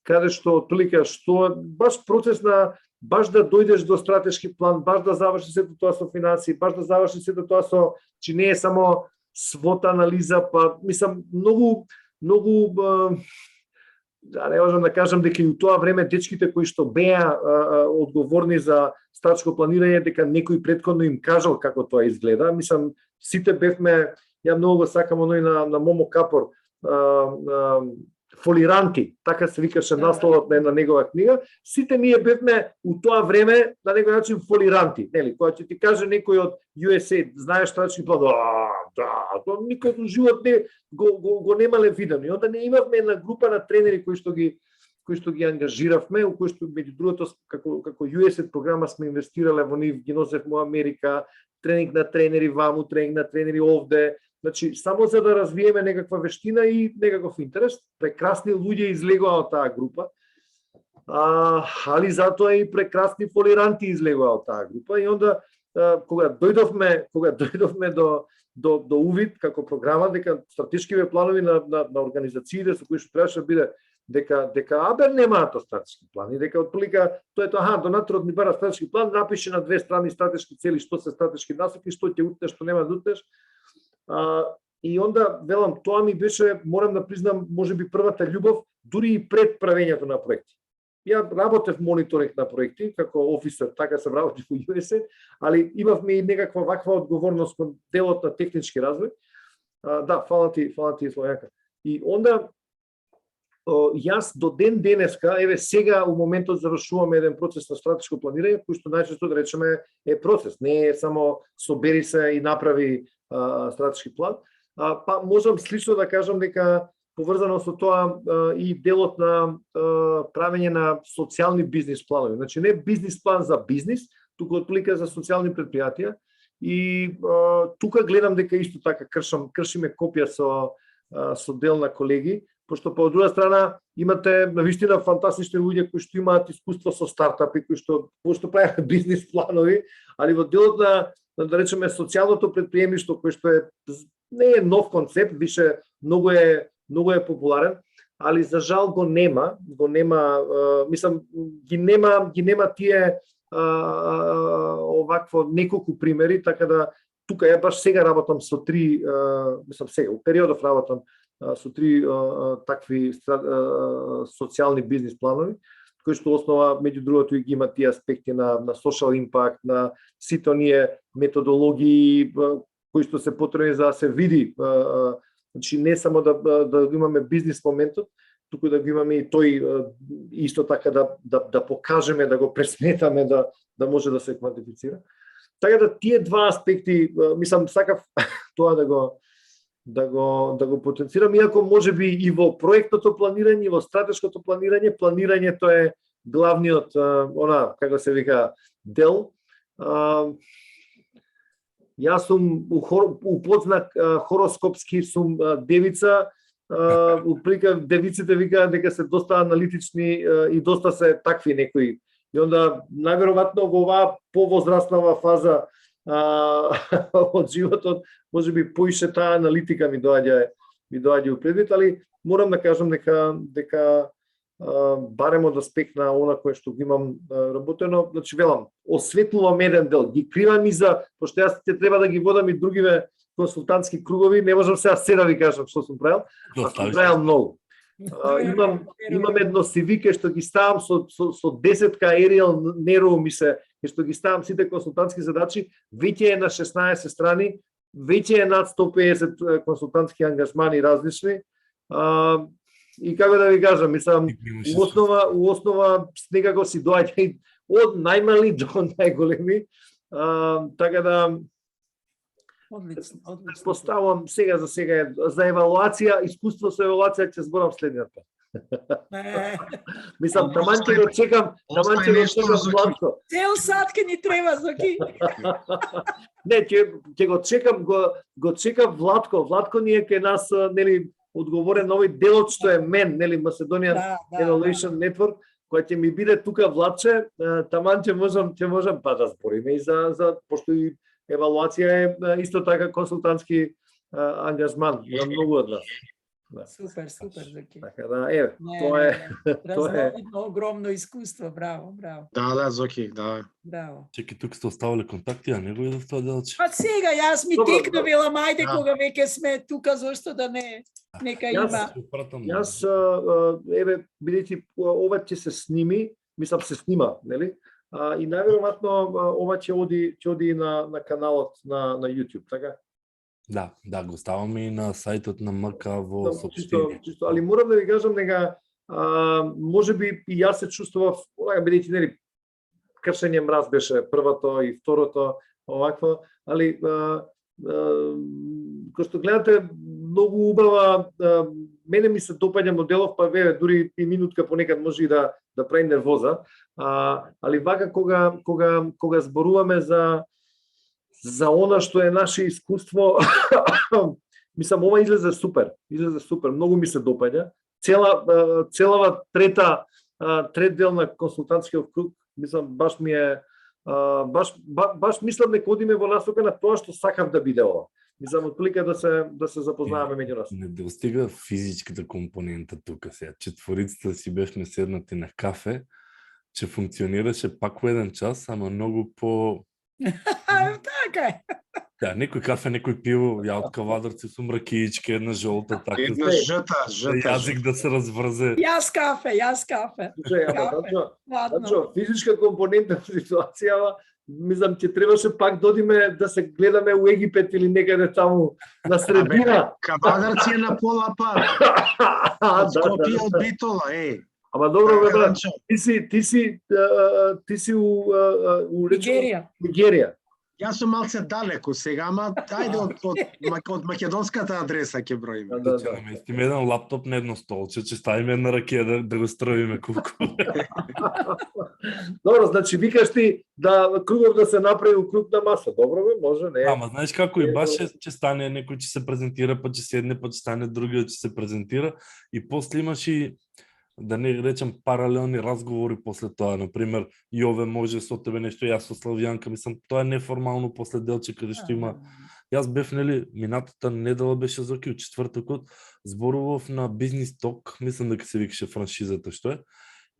каде што толика што баш процес на баш да дојдеш до стратешки план, баш да заврши сето тоа со финансии, баш да заврши сето тоа со, че не е само свот анализа, па мислам многу не можам да кажам дека и у тоа време дечките кои што беа одговорни за стратешко планирање, дека некој претходно им кажал како тоа изгледа. Мислам, сите бевме, ја многу го сакам оној на Момо Капор, фолиранти, така се викаше насловот на една негова книга, сите ние бевме у тоа време на некој начин фолиранти, нели? Кога ќе ти каже некој од USA, знаеш стратешки план, да, тоа никој во живот не го немале видено. И онда не имавме една група на тренери кои што ги ангажиравме, у кои што меѓу другото како USAID програма сме инвестирале во нив, ги носевме во Америка, тренинг на тренери ваму, тренинг на тренери овде. Значи, само за да развиеме некаква вештина и некаков интерес, прекрасни луѓе излегоа од таа група, али затоа и прекрасни фолиранти излегоа од таа група. И онда, кога дојдовме до увид како програма, дека стратешкиве планови на организациите со кои што требаше да биде, дека абер немаат стратешки плани, дека отприлика тоа е тоа, донаторот ни бара стратешки план, напише на 2 страни стратешки цели, што се стратешки насоки, што ќе утнеш, што нема да утнеш. И онда, велам, тоа ми беше, морам да признам, можеби првата љубов, дури и пред правењето на проекти. Ја работев мониторинг на проекти, како офисер, така се работи во USAID, али имавме и некаква ваква одговорност кон делот на технички развој. Да, фала ти Славјанка. И онда, јас до ден денеска, еве сега у моментот завршуваме еден процес на стратешко планирање, кој што најчесто да речеме е процес, не е само собери се и направи стратешки план. Па можам слично да кажам дека поврзано со тоа и делот на правење на социјални бизнис планови. Значи не бизнис план за бизнис, туку отплика за социјални предпријатија. И тука гледам дека исто така кршиме копија со дел на колеги, пошто по друга страна имате навистина фантастични луѓе кои што имаат искуство со стартапи, кои што прават бизнис планови, али во делот на да речеме социјалното предприемништво кој што не е нов концепт, више многу е популарен, али за жал го нема, мислам ги нема тие овакво неколку примери, така да тука ја баш сега работам со 3, мислам сега, у периодов работам со 3 такви социјални бизнис планови, кои што основа, меѓу другото, ги има тие аспекти на social impact, на сите оние методологии кои што се потребни за да се види, значи не само да имаме бизнис моментот, туку да го имаме и тој исто така да покажеме, да го пресметаме, да може да се квантифицира. Така да тие два аспекти, мислам, сакав тоа да го потенцирам, иако можеби и во проектното планирање, и во стратешкото планирањето е главниот, како се вика, дел. Јас сум у подзнак хороскопски сум девица, отприлика девиците викаат дека се доста аналитични и доста се такви некои. И онда најверојатно во оваа повозрастнава фаза од животот, можеби поише таа аналитика ми доаѓа у предвид, али морам да кажам дека барем од аспект на она кое што ги имам работено, значи велам, осветлувам еден дел, ги кривам и за, пошто јас ќе треба да ги водам и другиве консултантски кругови, не можам сега да ви кажам што сум правил, а сум правил многу. Имам едно CV што ги ставам со 10 Arial Nero ми се, што ги ставам сите консултантски задачи, веќе е на 16 страни, веќе е над 150 консултантски ангажмани различни. И како да ви кажам, мислам, у основа некако си доаѓа од најмали до најголеми, така да Одлично. поставам сега за евалуација, искуство со евалуација ќе зборам следниот пат. Мислам, таман ќе го чекам Владко. Цел сат ке ни треба, Зоки. Не, ќе го чекам, го чекам Владко. Владко ни е кај нас, нели, одговорен на овој делот што е мен, нели, Macedonian Innovation Network, која ќе ми биде тука Владче, таман ќе можам па да збориме и за пошто и евалуација е исто така консултантски ангажман за многу од нас. Супер, Зоки. Така да, тоа е. Разновидно огромно искуство, браво. Да, Зоки, да. Браво. Чеки, тук сте оставили контакти, а не го идов тоа делче. Па сега, јас ми Добро, текна велам, ајде кога веќе сме тука, зошто да не, нека има. Јас, бидејќи ова ќе се сними, мислам се снима, нели? И најверојатно ова ќе оди на каналот на YouTube, така? Да, го ставаме и на сајтот на МК во сообщение. Чисто, али морам да ви кажам дека можеби и јас се чувствував, бидејќи нели кршење мраз беше првото и второто овакво, али кој што гледате многу убава, мене ми се допаѓа моделов, па дури и минутка понекад може и да прави нервоза, али вака кога зборуваме за она што е наше искуство, мислам, ова излезе супер, многу ми се допаѓа. Целава трет дел на консултантскиот круг, мислам, баш ми е, баш мислам дека одиме во насока на тоа што сакав да биде ова. Мислам, отприлика да се запознаваме меѓу нас. Не достига физичката компонента тука сега. Четворицата си бевме седнати на кафе, че функционираше пак во еден час, ама многу по... Така е. Да, некој кафе, некој пиво, ја од кавадарци сум ракиичка, една жолта, така. Една жта. Јазик да се разврзе. Јас кафе. Значи, физичка компонента во ситуацијава, мислам, че требаше пак додиме да се гледаме у Египет или некаде таму на средина. Кавадарци е на пола пат. Скопје од Битола, Ама добро, брат, ти си у Нигерија. Јас сум малце далеку сега, ама ајде од македонската адреса ќе броиме. Да. Наместиме еден лаптоп на едно столче, че ставиме една ракија да го строиме колку. Добро, значи викаш ти да кругов да се направи у крупна маса. Добро бе, може, не. Ама знаеш како и баш ќе стане некој ќе се презентира, па ќе седне, па ќе стане другиот ќе се презентира и после имаш и да не речем паралелни разговори после тоа, например, Јове може со тебе нешто, јас со Славјанка, мислам, тоа е неформално после делче каде што има. Јас бев, нели, минатата недела беше Зоки, четвртокот, зборував на Бизнис Ток, мислам дека се викаше франшизата што е,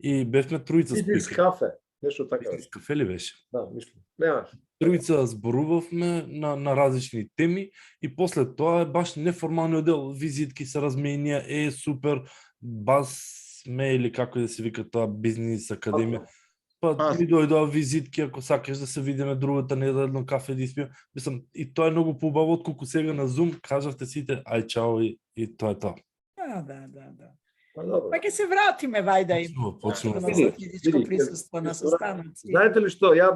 и бевме тројца спикери. Бизнис кафе, нешто така. Бизнис кафе ли беше? Да, мислам. Немаш. Тројца зборувавме на различни теми и после тоа е баш неформалниот дел, визитки се разменија, супер, бас сме или како да се вика тоа бизнис академија. Па ми дојдоа визитки ако сакаш да се видиме другата недела едно кафе да испиеме. Мислам, и тоа е многу поубаво отколку сега на Zoom кажавте сите ај чао и тоа е тоа. Да. Па ќе се вратиме вајда и почнува физичко присуство на состаноци. Знаете ли што, ја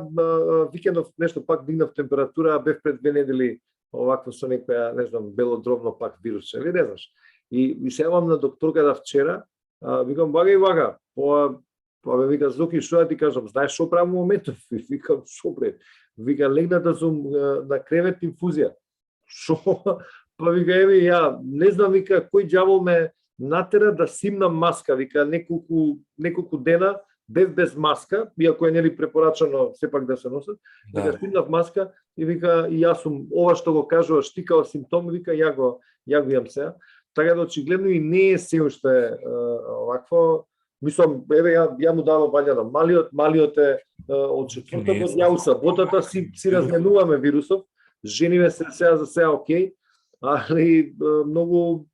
викендов нешто пак дигнав температура, бев пред 2 недели овакво со некоја, не знам, белодробно пак вирусче, или не знаш. И се јавам на докторката вчера. Викам, вага, па ме вика, Зоки, што ја ти кажам, знаеш што правам во моментов? Викам, што бре? Вика, легната сум на кревет инфузија. Што? Па вика, ја, не знам, вика, кој ѓавол ме натера да симнам маска, вика, неколку дена бев без маска, иако е нели препорачано сепак да се носат, вика, симнав маска и вика, и јас сум, ова што го кажува, штикао симптоми, вика, ја го имам сега. Така да очигледно и не е се уште овакво. Мислам, ја му давам вања на малиот е од четвртокот, ја у саботата си разменуваме вирусов, жениве се сега за сега окей, али многу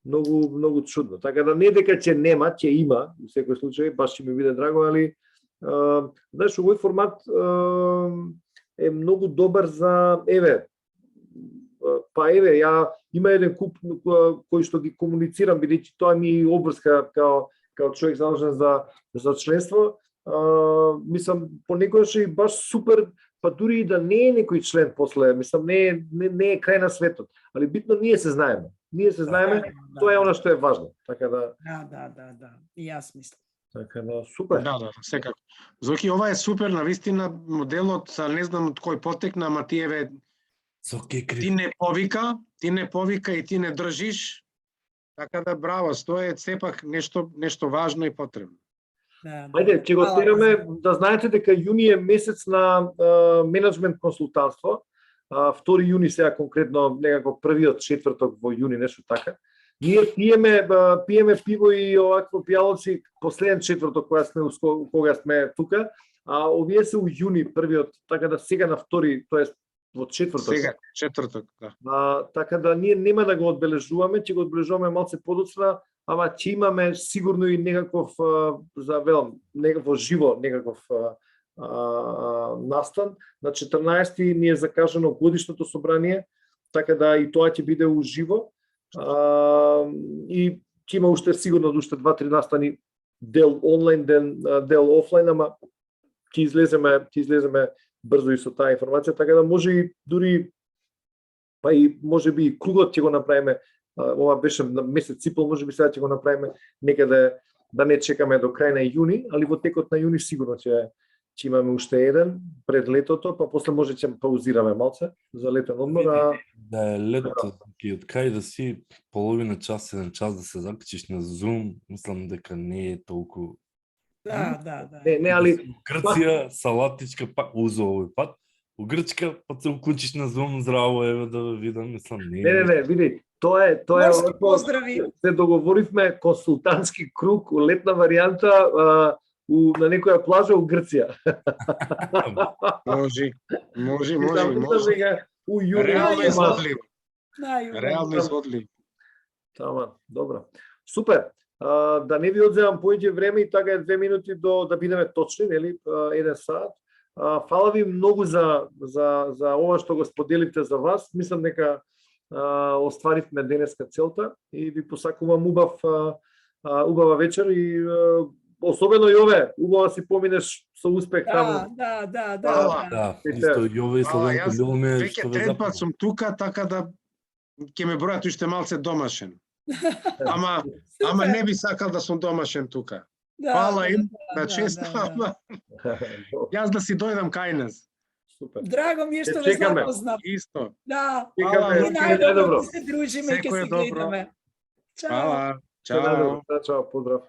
многу чудно. Така да не дека ќе нема, ќе има, во секој случај, баш ќе ми биде драго, али знаеш, овој формат е многу добар за ја има еден куп кој што ги комуницирам, бидејќи тоа ми обврска као човек задолжен за членство. Мислам, понекогаш е баш супер, па дури и да не е некој член после, мислам, не е крај на светот, али битно ние се знаеме. Ние се знаеме, тоа е она што е важно. Така да. Да. И јас мислам. Така да, супер. Да, секако. Зоки, ова е супер, навистина моделот, не знам од кој потекна, ама ти еве ти не повика и ти не држиш. Така да браво, тоа е сепак нешто важно и потребно. Ајде, ќе го тераме да знаете дека јуни е месец на менеджмент консултантство. 2 јуни сега конкретно, некако првиот четврток во јуни, нешто така. Ние пиеме пиво и овакво пијалоци последен четврток кога сме тука, а овие се у јуни првиот, така да сега на 2, тоест во четврток. Сега четврток, да. Така да ние нема да го одбележуваме, ќе го одбележуваме малце подоцна, ама ќе имаме сигурно и некаков некакво живо, настан. На 14 ни е закажано годишното собрание, така да и тоа ќе биде уживо. И ќе има уште сигурно уште 2-3 настани, дел онлайн, дел офлайн, ама ќе излеземе брзо и со таа информација, така да може и дури па и можеби и кругот ќе го направиме. Ова беше на месец и пол, можеби сега ќе го направиме некаде, да не чекаме до крај на јуни, али во текот на јуни сигурно ќе имаме уште еден пред летото, па после може ќе паузираме малце за летен одмор. Да е лето, и од кај да си половина час, 1 час да се закачиш на Zoom, мислам дека не е толку. Да. Не, али Грција, салатичка, пак узо овој пат. У Грчка, па се уклучиш на Zoom, здраво, еве да видам, мислам, Не, види, тоа е поздрави. Се договоривме консултантски круг, летна варијанта, на некоја плажа у Грција. Може. У јуни Реално изводливо. Тама, добро. Супер. Да не ви одземам повеќе време и така е 2 минути да бидеме точни, нели, 1 сат. Фала ви многу за ова што го споделивте за вас. Мислам дека остваривме денеска целта и ви посакувам убава вечер и особено Јове, убава си поминеш со успех таму. Да. Исто Јове и Славенко Любомир. Веќе трет пат сум тука, така да ќе ме бројат уште малце домашен. Ама не би сакал да сум домашен тука. Фала им на честа, јас да си дојдам кај нас. Супер. Драго ми е што ве запознав. Исто. Да. Чекаме, Најдобро се дружиме и ќе се гледаме. Чао. Чао, поздрав.